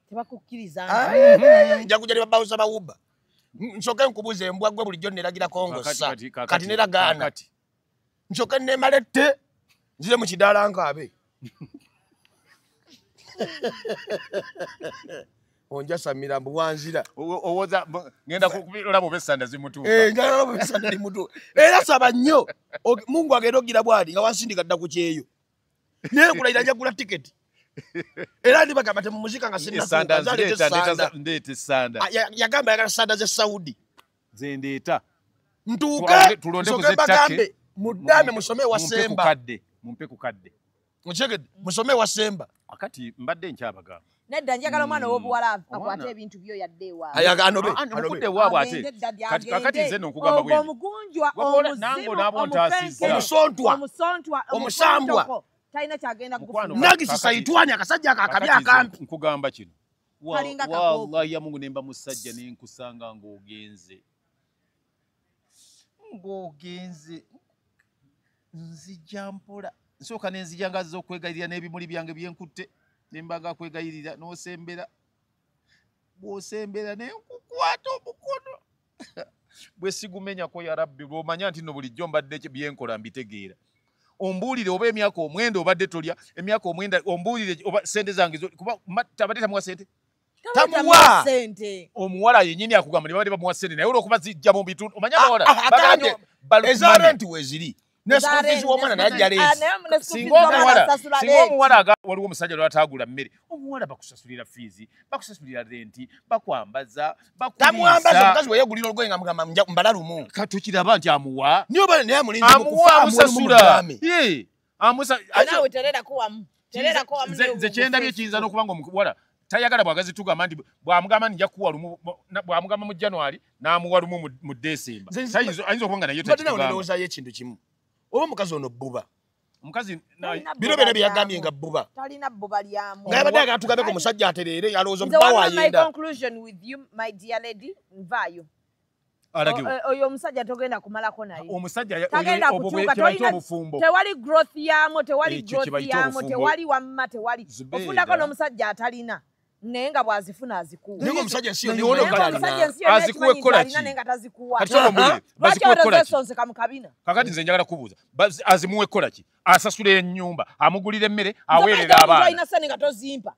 Tebakukkiriza. Nja kujja ne babawuza bawuba. Nsoke nkubuze embwa gwe bulijjo neragira kongosa. Kati neragaana. Nsoka ne malette. Nzire mu kidala nkabe. Onja samira mbuwanzira. Owoza ngenda kubira mu besanda zimutuka. Ngala mu besanda limutuka. Era saba nnyo. Mungu agenda ogira bwali nga wansindika dda ku kyeyo. Naye kulayira nja kula ticket. Era ndi bagamba mu muzika nga sinna sanda ndete sanda. Yagamba yagala sanda ze Saudi. Zendeta. Ntuuke tulonde soke bagambe mudame musome wa Semba. Mumpe ku kadde. Muchegede musome wa Semba. Akati mbadde nkyabagamba. Nedda njagala omwana w'obuwala akwate ebintu byo yadde ewa. Ayaga anobe. Anobe wabwe ate. Kakati nze nokugamba bwe. Omugunjwa omusontwa omusambwa. Talina kyagenda kufuna. Nagisi saitwani akasajja akabi akampi. Nkugamba kino. Wallahi ya Mungu nemba musajja nenkusanga ng'ogenze. Ng'ogenze. Nzija mpola. Nsooka nenzija ngaza okwegayirira n'ebimuli byange byenkutte. Nembaga kwegayirira n'osembera. Bw'osembera nenkukwata omukono. Bwe sigumenyako ya Rabbi bw'omanya nti no bulijjo mbadde byenkola mbitegeera. Ombuulire oba emyaka omwenda obadde tolya emyaka omwenda ombuulire oba sente zange kuba tabadde tamuwa sente. Tamuwa sente. Omuwala yennyini akugamba ne babadde bamuwa sente naye olwokuba zijja mu bitundu omanya bawala bagambye ezarenti weziri. Nesufisi w'omwana najja leesi. Singa omuwala waliwo omusajja lwataagula mmere omuwala bakusasulira fiizi bakusasulira renti bakwambaza tamuwambaza omukazi we yeegulira olugoye nga mugamba mbala lumu katukiraba nti amuwa niyo bale naye amulinze mu kufa amusasula nawe tererako wamu nze kyendabye kiyinza n'okuba nga omuwala tayagala bwagazi tugamba nti bwamugamba nja kuwa lumu bwamugamba mu January n'amuwa lumu mu December ayinza okuba nga naye tekigamba ekintu kimu oba mukazi ono bbuba omukazi biro byonna byeyagambye nga bbuba talina bbuba lyamu nga yabadde agala tugambeko omusajja atereere yalowooza omuba wayenda. Conclusion with you my dear lady nvaayo alagiwe oyo omusajja togenda kumalako naye omusajja tagenda obufumbo tewali growth yamu tewali wamma tewali ofundako n'omusajja atalina naye nga bw'azifuna azikuwa naye omusajja si azikuwa ekkola ki naye nga tazikuwa lwaki olozesonseka mu kabina kakati nze njagala kubuuza azimuwa ekkola ki asasula ennyumba amugulira emmere aweerera abaana olina sente nga tozimpa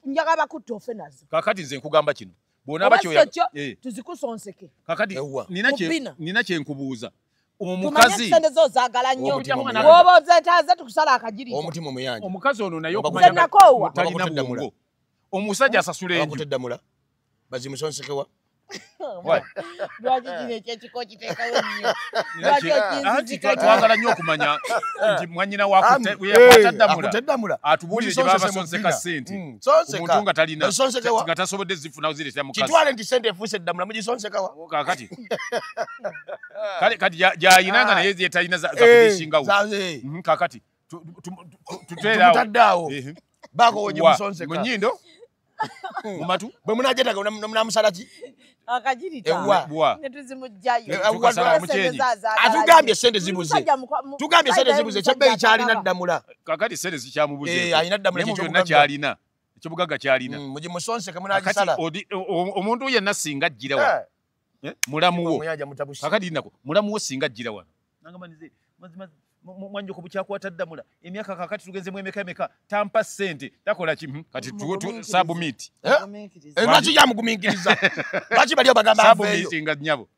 njagala bakutta ofe nazo kakati nze nkugamba kino bw'onaaba tuzikusonseke kakati nina kyenkubuuza omukazi sente zo zaagala nnyo woba ozeetaaze tukusala akagirita omutima omuyanja omukazi ono naye okumanya talina bwongo omusajja asasula enju bakutedamula bazimusonsekewa lwaki kino ekyekiko kiteekawo nnyo anti twagala nnyo okumanya nti mwanyina wakwataddamula atubuulire gye baba basonseka ssente omuntu nga talina nga tasobodde zifunawo zireetera mukazi kitwale nti ssente efuuse eddamula mugisonsekawa kakati kati gyayina nga naye yetalina zakudishingawo kakati tuteeraawo baako woje musonseka munyindo mumatu bwe munajetaga munamusala ki akagirita netuzimugjayo atugambye sente zibuze tugambye sente zibuze kyebbeeyi kyalina ddamula kakati sente zikyamubuze alina ddamula byonna kyalina ekyobugagga kyalina mugimusonseke munagisala omuntu yenna singa ajjira wano mulamuwo kakati nako mulamuwo singa ajjira wano nangamanize mwanjo ku bukyakwata ddamula emyaka kakati tugenzemu emeka tampa ssente takola ki kati submit lwaki yamugumingiriza lwaki bali bagamba submit nga nnyabo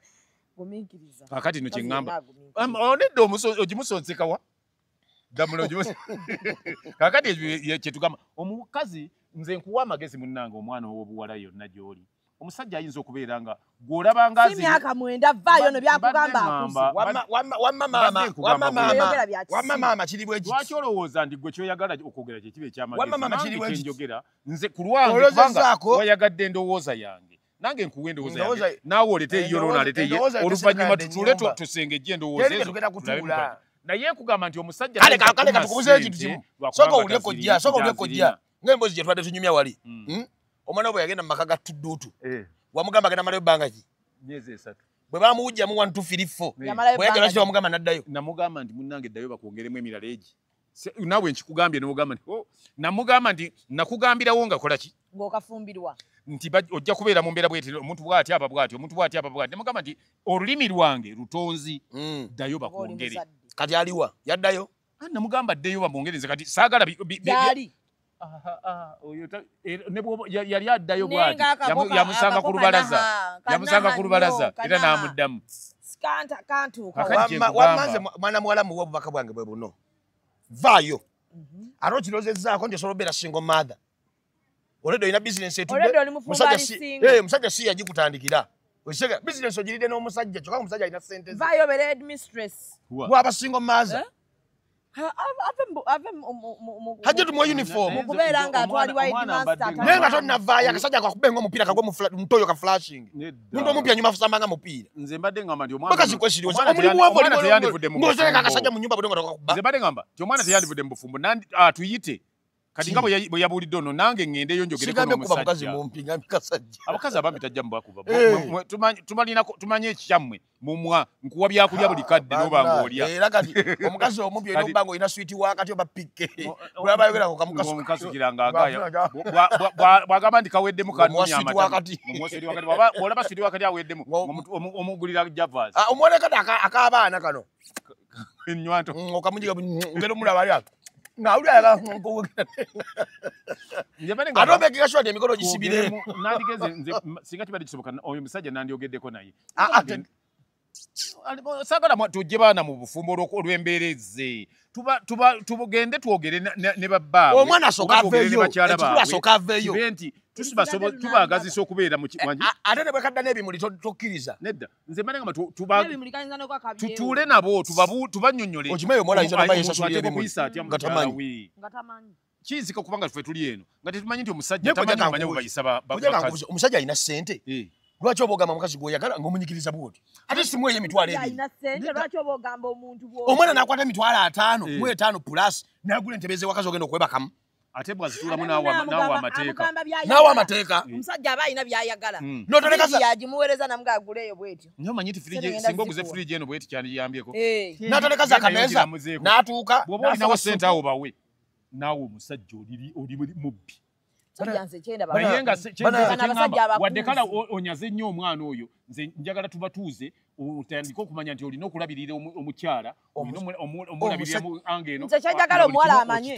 kakati no kyeŋŋamba onedde ogimusonsekawa ddamula kakati kyetugamba omukazi nze nkuwa amagezi munnanga omwana ow'obuwala yonna gy'oli omusajja ayinza okubeera nga gw'olaba nga myaka 9 vaayo no byakugamba wamma maama kiri bwe kiti lwaki olowooza ndi gwe kyoyagala okwogera kye kiba ekyamagezi kyenjogera nze ku lwange kubanga wayagadde endowooza yange nange nkuwa endowooza yange naawe olete yolona alete ye oluvannyuma tutule tusengejje endowooza ezo naye nkugamba nti omusajja kale katukubuze ekintu kimu soka owulire kojja ng'emboozi gye twadde tunyumya wali omwana bwe yagenda mu maka ga tudduutu wamugamba agenda malayo bbanga ki myezi 3 bwe bamuwujjamu 1 2 3 4 bwe yagenda kiti wamugamba n'addayo namugamba nti munnange eddayo bakwongeremu emirala egi naawe nkikugambye n'ogamba nti namugamba nti nakugambirawo nga kola ki ng'okafumbirwa nti ojja kubeera mu mbeera bweti omuntu bw'ati apa bw'ati omuntu bw'ati apa bw'ati namugamba nti olulimi lwange lutonzi ddayo bakwongere Kati aliwa yaddayo. Namugamba ddeyo bamwongereze kati saagala Yali. yali addayo bwati yamusanga ku lubalaza yamusanga ku lubalaza era n'amuddamu wamaze mwana muwala muwa obubaka bwange bwe buno vaayo ate kirozezzaako nti osobola obeera single mother olwedde olina bizinesi musajja si yagikutandikira bizinesi ogiridde n'omusajja kyokka omusajja alina sente waba single mother hajja tumuwa uniform mukubeera nga atwalibwa headmaster naye nga tonnavaayo akasajja kakubenga omupiira kagwe mutoyo ka flashing muntu omupya nyuma fusambanga mupiira nze mbadde ngamba nti ng'otereka akasajja mu nyumba bwe ng'otokakuba nze mbadde ngamba ti omwana teyandivudde mu bufumbo tuyite kati nga bwe yabuulidde ono nange ŋŋendeyo njogereko n'omusajja abakazi abambi tajja mubakuba tumanye ekyammwe mumwa nkuwa byakulya buli kadde n'oba ng'olya era kati omukazi omumpi olina okuba ng'olina switi wakati oba pikke bulabayogerako kamukasukiranga agaaya bw'agamba nti kaweddemu bw'olaba switi wakati aweddemu omugulira javas omwone kati ak'abaana kano ennywanto okamujiga ngero omulaba ali ako ngawulira ate obegekaswa nti emikono gisibire nandigeze nze singa kibadde kisoboka oyo musajja nandyogeddeko naye saagala tujje baana mu bufumbo olw'embeera ezze tugende twogere ne babbaabwe omwana asooka aveeyo ekikulu asooka aveeyo nti tubaagazisa okubeera ate ne bwekadda n'ebimuli tokkiriza nedda nze mbadde ngamba tutuule nabo tubannyonnyole okimanyi omwana ayinza n'amayesasulira ebimuli nga tamanyi kiyinzika kubanga ffe tuli eno nga tetumanyi nti omusajja tamanyi bubayisa bakazi omusajja alina ssente lwaki oba ogamba mukazi gwoyagala ng'omunyikiriza bwoti ate simueyo emitwalo omwana n'akwata emitwalo 5 mu 5 plus n'agula entebe z'ewakazi ogenda okwebakamu ate bwazituulamu naawe amateeka omusajja aba alina byayagala yagimuweereza namuga aguleeyo bwetyo niyo manyi ti singa oguze firiji eno bweti kyandiyambyeko n'atolekaza akameeza n'atuuka bw'oba olinawo sente awo bawe naawe omusajja oli mubbi naye nga wadde kala onyaze nnyo omwana oyo nze njagala tubatuuze otandike okumanya nti olina okulabirira omukyala omulabirira mu anga eno kyajagala omuwala amanye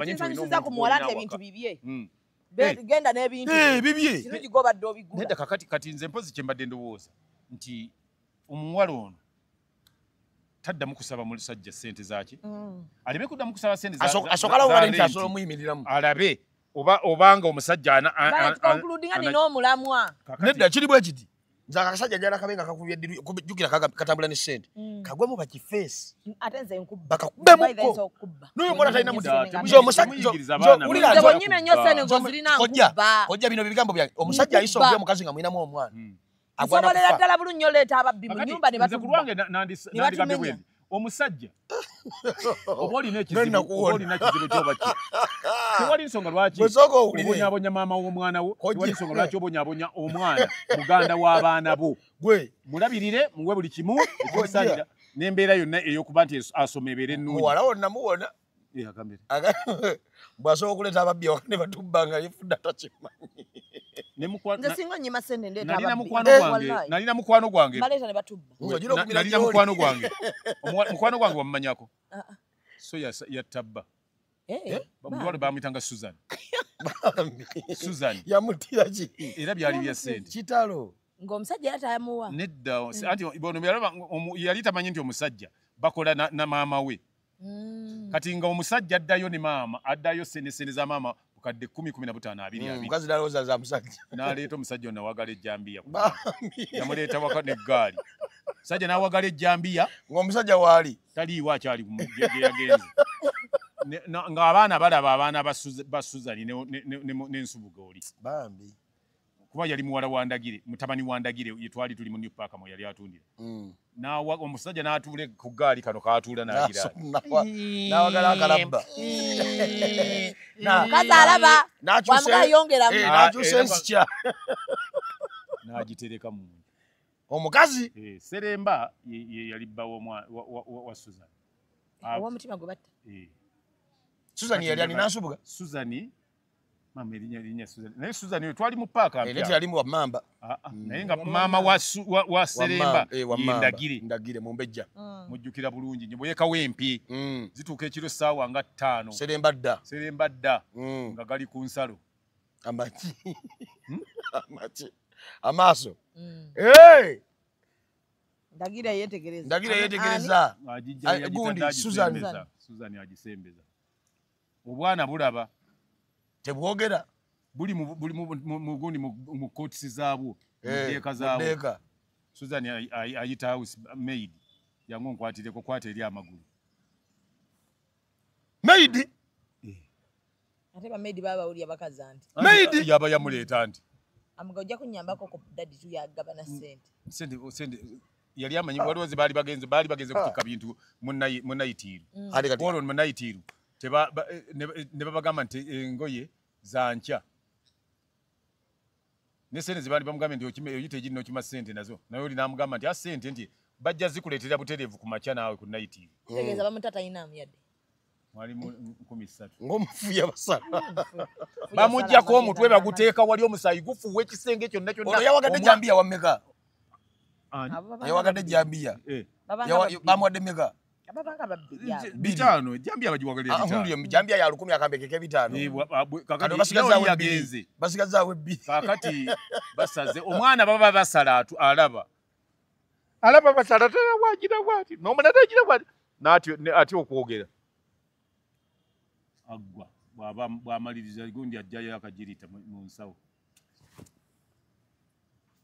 kinsanyusiza ku muwala nti ebintu bibye genda n'ebintu bibye kirungi gobadde obigula nedda kati nze mpozi kye mbadde ndowooza nti omuwala ono taddamu kusaba musajja ssente zaki aleme kuddamu kusaba ssente alabe obanga omusajja n'omulamwa nedda kiri bwe kiti nze akasajja njala kabenga kakubjukira katambula ne ssente kagwemu bakifeesi ate nze bakakubbemuko n'oyo mwana talina kojja bino bigambo byange omusajja ayisa okuya omukazi nga mulinamu omwana asobolera ddala bulungi oleeta ababbi mu nyumba ne batubange bwendi omusajja oba olina ekizibu kyobaki tewali nsonga lwaki obonyabonya maama w'omwana wo tewali nsonga lwaki obonyabonya omwana muganda w'abaana bo mulabirire muwe buli kimu ekimusalira n'embeera yonna ey'okuba nti asoma ebeera ennungi muwala wonna muwona bw'asobola okuleeta ababbi awaka ne batubbanga yefudde atakimanyi nalina mukwano gwange mukwano gwange wamumanyako so yattabba bamutwalo bamuyitanga Susan yamutira ki era byali bya ssente kitalo ng'omusajja era tayamuwa nedda anti bono yali tamanyi nti omusajja bakola na maama we kati nga omusajja addayo ne maama addayo sene za maama kadde 10-15 mukazi nalowooza za musajja n'aleeta omusajja ono nawagala ejjambiya yamuleeta waka n'eggaali musajja n'awagala ejjambiya ng'omusajja waali taliiwo akyali gye yagenze ng'abaana balaba abaana ba Suzani n'ensubuga oli bambi kuba yali muwala wa Ndagire mutabani wa Ndagire yetwali tuli mu New Park mo yali atundira omusajja n'atuule ku ggaali kano kaatuula n'agira n'awagala akalabba mukazi alaba wamugayongeramu n'akyusa ensikya n'agitereka mu omukazi Seremba ye yali bba wa Suzani ow'omutima gwe batta Suzani yali alina nsubuga Suzani Mama erinya Susan. Naye Susan yo twali mu park ampya. Leti ali mu mamba. Naye nga mama wa Seremba ndagire mu mbejja. Mujjukira bulungi nyimbo yekawo empi. Zituuka ekiro ssaawa nga 5. Seremba dda. Nga gali ku nsalo. Amaaso. Ndagira yetegereza. Gundi Susan agisembeza. Obwana bulaba. Tebwogera. Buli gundi mu coats zaabwo. Mudeeka zaabwo. Susan ayita house maid. Yango nkwatireko kwata eri amagulu. Maid? Ate ba maid baba uli abakazi anti. Maid yaba yamuleeta anti. Amugajja kunyambako ko daddy tu yagaba na sente. Sente yali amanyi waliwo ze baali bagenze kutika bintu munayitiru. Olwo munayitiru ne babagamba nti engoye zankya. Ne sente ze baali bamugamba nti oyite egirina okima sente nazo. Naye oli n'amugamba nti sente nti bajja zikuleetera butereevu ku makya naawe ku nayitiru. Tegeeza bamutata inamu yadde. Mwali 13. Ng'omufuya basala. Bamujjako omutwe baguteeka wali omusayi gufuwa ekisenge kyonna kyonna. Ono yawagadde jambiya wammeka? Yawagadde jambiya. Bamuwadde mmeka? Ababanga babbi. Bitaano, jambiya bagiwagadde bitaano. Jambiya ya 10 akambekeke bitaano. Kakati basigazaawo ebbiri. Kakati basaze omwana baba basala alaba. Alaba basala tena wagira bwati. N'omwana tagira bwati. Ati okwogera. Agwa bw'amaliriza gundi ajjayo akagirita mu nsawo.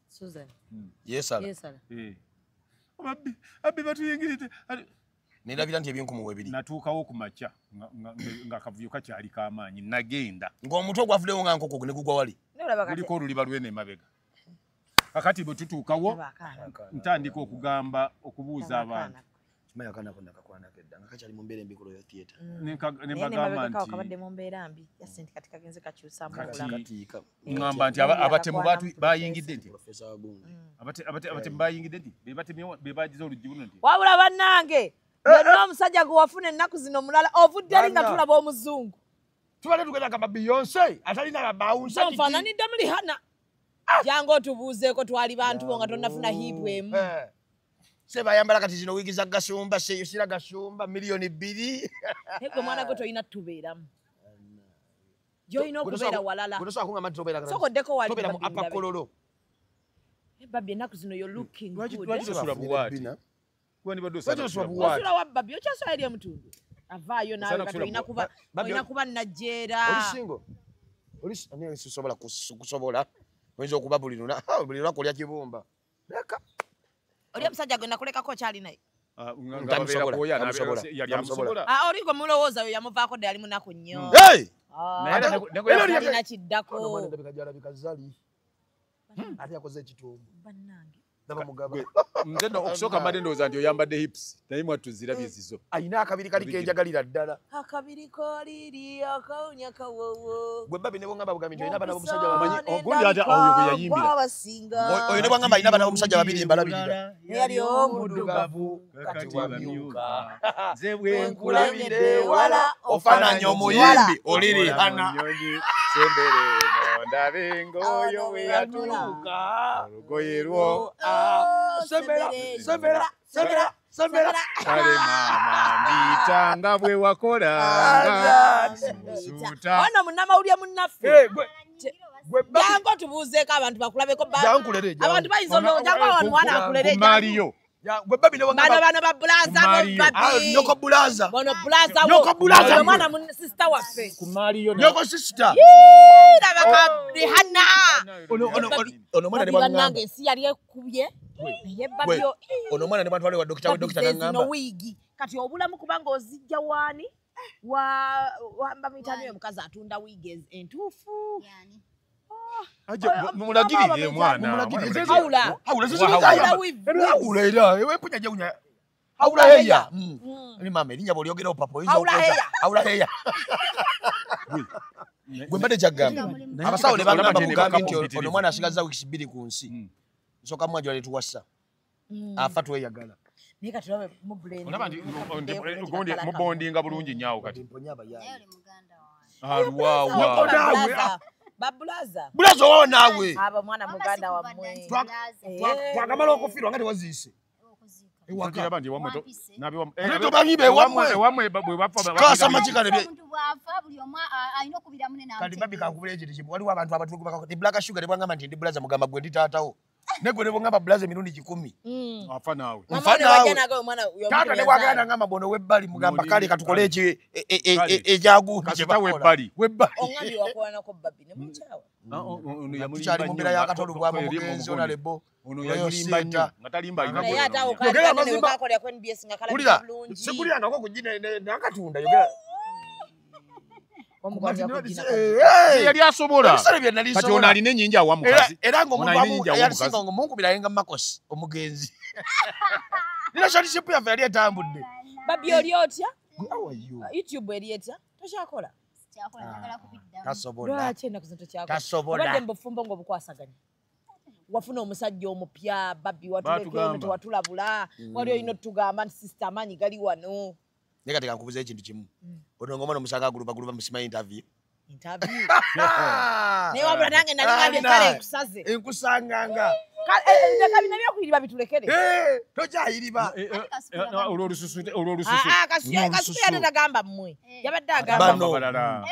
Susan. Yesala. Abbi batuyingirite. Nirabira nti eby'enkumu bibiri. Natuukawo ku makya nga akavuyo kakyali k'amaanyi nagenda. Ng'omutwe gwavulewo nga nkoko ne gugwa wali. Kuliko oluliba lw'eno emabega. Kakati bwe tutuukawo ntandika okubuuza abantu. Maya kana konna kakwana kedda nga kachali mu mbeera embikolo ya theater. Ne bagamba nti kabadde mu mbeera mbi ya sente katika genze kakyusa mu katika. Ngamba nti abatemu bayingidde nti. Professor Wagungu. Abatemu bayingidde nti be bagize oluggi buno nti. Wabula bannange. Yonna omusajja gwe wafuna ennaku zino mulala ovudde ali nga tulaba omuzungu. Tubale tugenda kama Beyonce atalina babawunsa kiti. Nfananidde muli hana. Jangu otubuuzeeko twali bantu bo nga tonnafuna hiibu emu. Seba yambala kati zino wigi za gasumba sira gasumba milioni 2. Hego mwana gwe toyina tubeeramu. Joyina okubeera walala. Kunosa kunga mati tobeera kana. Soko deko wali tobeera mu apakololo. Babi ennaku zino you're looking good. Twajisula buwati. Kwani bado sana. Osula wa babi okyasula eri omutundu. Avaayo nawe kati oyina kuba najjeera. Olisingo. Ani sisobola kusobola. Oyinza okuba buli lunaku olya kibumba. Leka. Oli omusajja gwe nakulekako kyali naye. Oliko mulowooza oyo yamuvaako dde ali munaku nnyo. Alina kiddako. Ate yakoze ekitumbu. Nze okusooka mbadde ndowooza nti oyambadde hips naye mwatuzirabye ezizo. Ayina akabiri kali kenjagalira ddala. Akabiri koliri akawunya kawowo. Gwe babi ne bwongamba bugambi nti oyina abaana b'omusajja bamanyi. Ogundi ate oyo gwe yayimbira. Oyo ne bwongamba ayina abaana b'omusajja babiri mbalabirira. Yali omuddugavu kati wamyuka. Nze bwenkulabire wala ofaananya omuyimbi oliri hana. Sembere ndabe ngoyo we yatuuka. Olugoye lwo. Sembera. Kale mama mbitanga bwe wakolanga. Ono munnamawulire munnaffe. Jangu tubuuzeeko abantu bakulabeko. Abantu bayinza jangu abantu wana akulere. Mario. Gwe babi ne bwongamba. Bano babulaza babi. Nyoko bulaza. Bono bulaza wo. Nyoko bulaza. Mwana mu sister waffe. Ku Mario. Nyoko sister. Labaka Rihanna. Ono mwana ne bwongamba. Nange si yali ekubye. Yebabyo. Ono mwana ne batwale wa dokita ngamba. No wigi. Kati obulamu kubanga ozijja wani wa mitano y'omukazi atunda wigi entuufu. Mulagirire mwana. Haula era ewe punya jaunya. Haula heya. Ni mama erinnya bolyogera opapa oyinza okweta. Haula heya. Gwe mbadde kyagamba. Abasawo ne bagamba bugambi nti ono mwana asigaza wiiki 2 ku nsi. Nsooka mwajwa letuwassa. Afa tweyagala. Naye kati olaba mu blend. Olaba nti mubondinga bulungi nnyo kati. Babulaza. Bulaza wao nawe. Aba mwana muganda wa mwe. Twakamala okufirwa ngati wazise. Wakira bandi wamwe to nabi wamwe. Neto bangibe wamwe bwe bafa. Kasa machika ne. Omuntu bwafa buli omwa ayino kubira munene Kati babi kakubira ekiti kimu. Waliwo abantu abatuuku bakati black sugar nebwanga ndi bulaza mugamba gwe nditaatawo. Negwe ne bongamba bulaza emirundi 10. Afa nawe. Tata ne wagenda ngamba bono webbali mugamba kale katukole eki ejagu kasita webbali. Ongambi wakwana ko babi ne muchawa. Ono yamulimba mumbira yakatolu bwa mugenzi ona lebo. Ono yamulimba nnyo. Ngatalimba ina. Naye atawo kale ne wakakolya ko NBS ngakala bulungi. Sekulira ngako kujina nakatunda yogera. Yali asobola. Kati ono alina ennyingi awa mukazi. Era ng'omuntu yasinga ng'omunkubira ayenga makosi omugenzi. Relationship yaffe yali etambudde. Babi oli otya? YouTube eri etya? Toshakola? Tasobola. Lwaki ennaku zino tokyakola? Tasobola. Obadde mbufumbo ng'obukwasaganya. Wafuna omusajja omupya babbi watulekeno tewatulabula. Wali olina otugamba nti sister amaanyi gali wano. Naye kati kankubuza ekintu kimu. Odongomana omusanga agulupa musima interview. Interview. Naye wabula nange nali ngambye kale nkusaze. Enkusanganga. Ndeka bina byakuyiriba bitulekere. Tokyayiriba. Olwo olususu. Kasuku yatagamba mmwe. Yabadde agamba.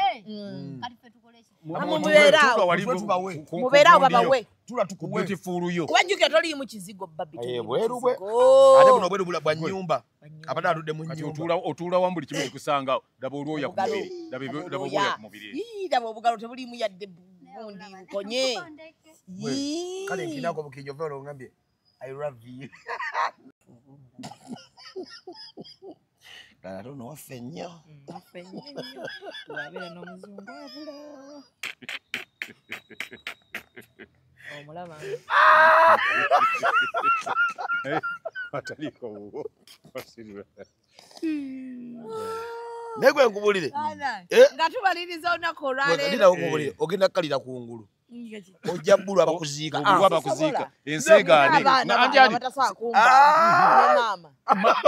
kati fe tukole ki mubeerawo babawe tukubutifuluyo kubajjukira toliimu kizigo babbi bweru bwe ate buno bweru bwa nnyumba abadde atudde mu nnyumba otuula wambuli kimu ekusanga daba olwoya ku mubiri daba obwoya ku mubiri daba obugalo tebuliimu yadde bundi bukonye kale nkinako bukijo vero ngambye I love you I don't know waffe nnyo wabeera n'omuzungu abula omulaba ataliko buwo basirira negwe nkubulire nga tubaliriza olunaku olwaleero ndira nkubulire ogenda kukalira ku ngulu ojja bbulu abakuziika abakuziika enseegaane nanjali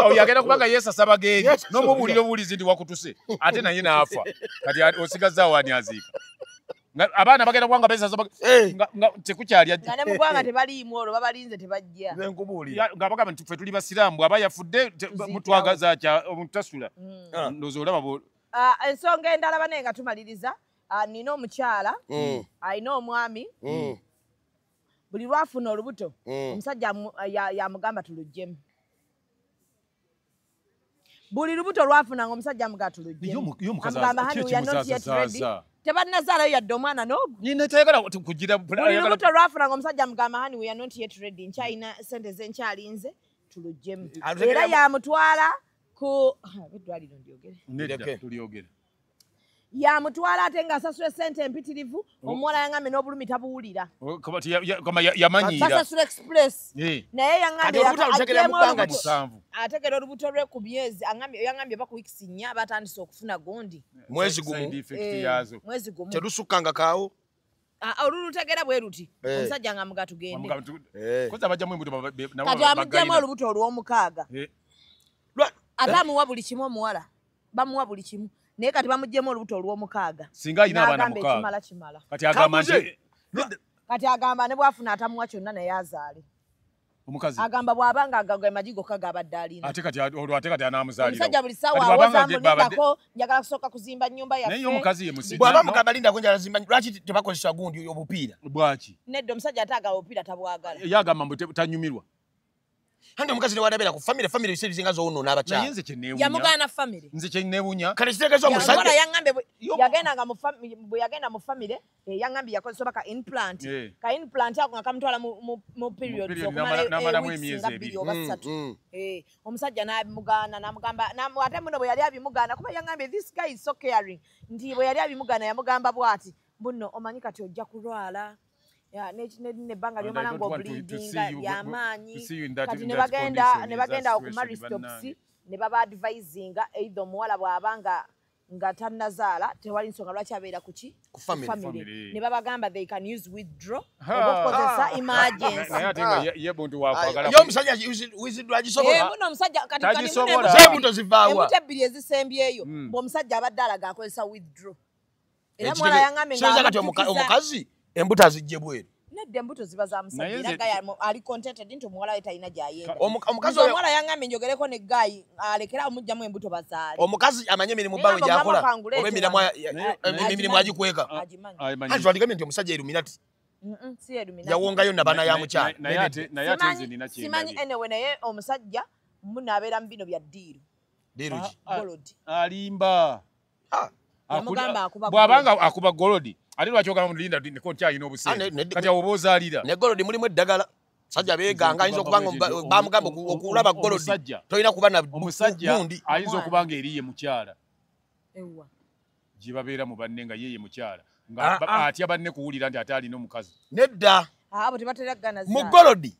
oyagenda kubanga yeesasa bagenyi n'omubulira obuwulizi ndi wakutuse ate naye naafa kati osigazaawo ani aziika abaana bagenda kubanga beesasa tekukyali nga ne mu ggwanga tebaliimu olwo babalinze tebajja nga bagamba nti ffe tuli basiraamu bw'aba yafudde mutwagaza omutasula ndowooza olaba ensonga endala bane nga tumaliriza nina omukyala alina omwami buli lwafuna olubuto omusajja yamugamba tuluggyemu buli lubuto lwafuna nga omusajja amugamba tuluggyemu amugamba hani we are not yet ready tebanazaalayo yadde omwana n'ogwo lubuto lwafuna nga omusajja amugamba hani we are not yet ready nkyalina sente ze nkyalinze tuluggyemu era yamutwala ku eddwaliro tulyogere yamutwala ate ng'asasula sente empitirivu omuwala yangambye n'obulumi tabuwulira yamanyiira basasula express naye yangambye ategera olubuto lwe ku myezi yangambye ba ku weeks 4 batandise okufuna gundi mwezi gumu terusukkanga kaawo olulutegera bwe ruti omusajja nga muga tugende kati amuggyemu olubuto olw'omukaaga ate amuwa buli kimu omuwala bamuwa buli kimu naye kati bamuggyemu olubuto olw'omukaaga singa alina abaana mukaaga kimala kati agamba ne bwafuna atamuwa kyonna naye azaale omukazi agamba bw'abanga agaga emajigo kagabadde alina ate kati anamuzaalira omusajja buli ssaawa awozamulindako njagala kusooka kuzimba nnyumba yaffe naye omukazi ye musiga bw'aba mugamba lindako njagala zimba lwaki tebakozesa gundi obupiira bwaki nedda omusajja ate agala obupiira tabwagala yagamba mbu tanyumirwa handi omukazi ne wadabeera ku famire biseera bisinga z'owonoona abakyala naye nze kyenneewunya yamugaana famire nze kyenneewunya kale kitegeeza omusajja yangambye bwe yagenda mu famire yangambye yakozesa oba ka implant ako nga kamutwala mu periods okumala weeks nga 2 oba 3 omusajja n'abimugaana n'amugamba ate muno bwe yali abimugaana kuba yangambye this guy is so caring nti bwe yali abimugaana yamugamba bw'ati buno omanyi kati ojja kulwala nebbanga lyomala ng'obleedinga lyamaanyi kati ne bagenda okumaristopsi ne baba advisinga either omuwala bw'abanga nga tannazaala tewali nsonga lwaki abeera kuki ku famire ne babagamba they can use withdraw oba okukozesa emergency ye omusajja wiziddwa agisobola muno omusajja kati zebuto zivaawa embuto ebbiri ezisembyeyo bw'omusajja abadde alaga akozesa withdraw Era mwala yangambe nga kati omukazi embuto azijje bweru. Nedde embuto ziba za musajja era Guy ali contented nti omuwala we talina gy'ayenda. Omukazi oyo omwala yangambe njogereko ne Guy alekera omujjamu embuto bazaale. Omukazi amanye emirimu bbawe gy'akola oba emirimu agikweka. Anti waligamye nti omusajja Illuminati. Si Illuminati. Yawongayo nabana ya mukyala. Naye ate nze nina kyenda. Simanyi anyway naye omusajja munaabeera mu bino bya ddiiru. Diruki. Golodi. Alimba. Bw'abanga akuba golodi. Ate lwaki ogamba mulinda ndiko nkyayina obuseera. Kati awo bozaalira. Ne golodi mulimu eddagala. Sajja beeganga ayinza okubanga bamugamba okulaba golodi. Tolina kuba na omusajja ayinza okubanga eriye mukyala. Ewa. Gibabeera mu banne nga yeye mukyala. Nga atya banne kuwulira nti ate alina omukazi. Nedda. Abo tebateragana mu golodi.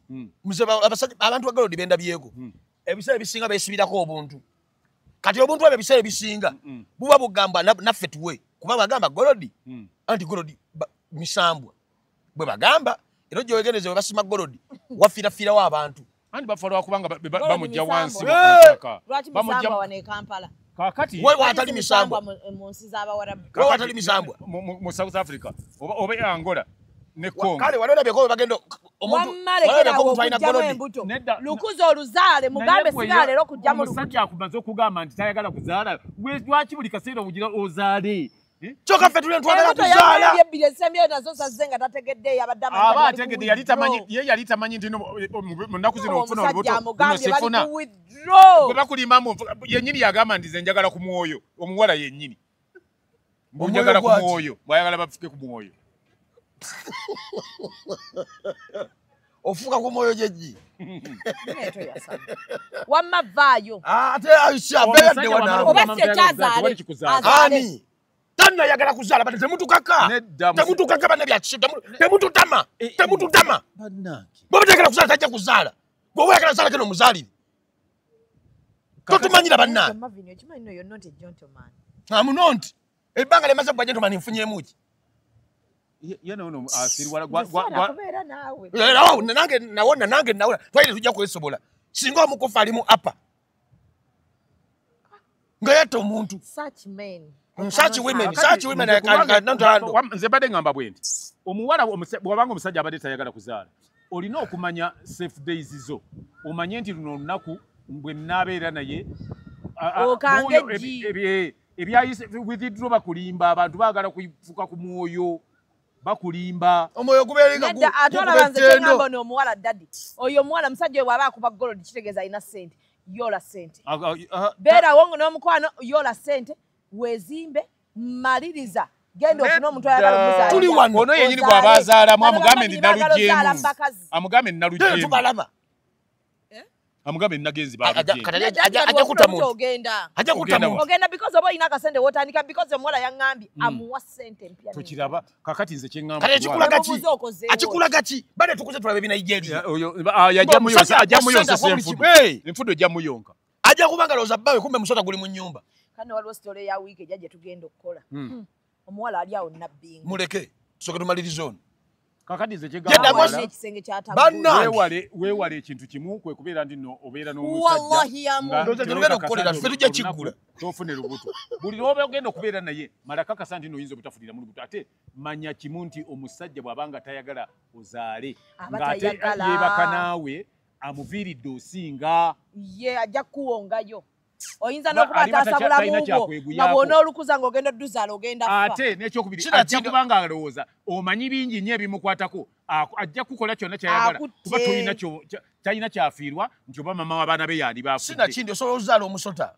Abantu ba golodi benda byeko. Ebiseera bisinga beesibirako obuntu. Kati obuntu ebyo ebiseera bisinga buba bugamba naffe tuwe kuba bagamba golodi anti golodi misambwa bwe bagamba era gyowegereze bwe basima golodi wafiirafiirawo abantu anti bafa lwakubanga bamujja wansi bamujja wane Kampala kakati watali misambwa mu nsi z'Abawarabu watali misambwa mu South Africa oba Angola ne Congo kale walolabeko bagenda omuntu alina golodi lukuzo oluzaale mugambe sigala leero kujja mu omusajja akumaze okugamba nti tayagala kuzaala lwaki buli kaseera obugira ozaale kyokka ffe tuli twagala kuzaala ebbiri esembyeyo nazo sazze nga tategeddeyo abadde aba ategedde yali tamanyi nti mu nnaku zino ofuna olubuto sifuna bwe bakulimamu yennyini yagamba nti ze njagala ku mwoyo omuwala yennyini njagala ku mwoyo bw'ayagala bafuke ku mwoyo ofuka ku mwoyo jeji wamma vaayo ate Aisha beyadde wana oba si ekyazaale ani tanna yagala kuzaala bade temutukaka banne byakisha temututama bwe bategala kuzaala tajja kuzaala bwe oyagala kuzaala keno omuzaalire totumanyira bannange amunonti ebbanga lemaze bwa gentleman nfunyemu ki nange nawona twaire tujja kwesobola singa omukufa ali mu apa nga yatta omuntu nze badde ngamba bwe nti omuwala bw'obanga omusajja abadde tayagala kuzaala olina okumanya safe days zo omanye nti luno olunaku bwe naabeera naye ebyayise withdraw bakulimba abantu baagala kufuka ku mwoyo bakulimba omwoyo gubeeringa ate olaba nze kyengamba n'omuwala dadi oyo omuwala musajja we bw'aba akuba golodi kitegeeza alina ssente yola ssente beerawo n'omukwano yola ssente weezimbe maliriza genda ofune omuntu ayagala okuzaala tuli wano ono yennyini bw'aba azaalamu amugambe ndi nalugyemu amugambe ndi nalugyemu amugambe nagenzi ajja kutamu ogenda because oba olina akasente wotandika because omuwala yaŋŋambye amuwa ssente empya tokiraba kakati nze kyeŋŋamba kale akikulaga ki bade tukuze tulabe ebinayijeeriya ajja muyonsa enfudo ejja muyonka ajja kubanga looza bbawe kumbe musota guli mu nnyumba kane waliwo sitole ya wiiki ejja gye tugenda okukola omuwala ali awo nabbinga muleke tusooke tumaliriza ono kakati nze ekisenge weewale ekintu kimu kwe kubeera ndi no obeera n'omusajja tofune lubuto buli lwoba ogenda okubeera naye mala kakasa nti noyinza obutafunira mu lubuto ate manya kimu nti omusajja bw'abanga tayagala ozaale ng'ate yeebaka naawe amuviiridde osinga ye ajja kukuwongayo oyinza n'okuba ataasabula buubwo nga bw'ona olukuza ng'ogenda odduzaala ogenda fa ate n'ekyokubiri ajja kubanga alowooza omanyi bingi nnyo ebimukwatako ajja kukola kyonna kyayagala kuba talina kyafiirwa nti oba mama w'abaana be yandi baafudde sinakindi osobola okuzaala omusota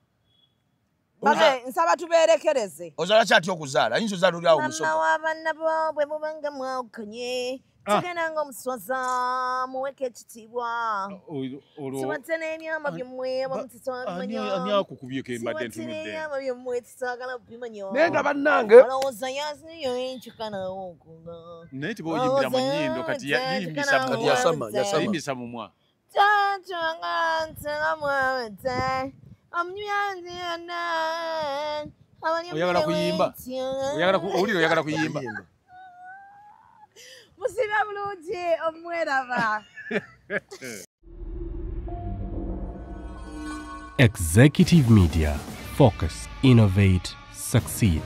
bate nsaba tubeerekereze ozaala ki atya okuzaala ayinza ozaala oli awo omusota mama w'abaana bo bwe mubanga mwawukanye tugenda ng'omuswaza muweke ekitiibwa siwate n'ebyama byemmwe ani akukubyeko embadde ntunudde n'ebyama byemmwe titwagala bimanya naye nga bannange olowooza yaziyo enkikanawo naye tibaoyimbira mu nnyindo kati yimbisa mumwa oyagala kuyimba owulire oyagala kuyimba musibe bulungi omweraba Executive Media. Focus, innovate, succeed.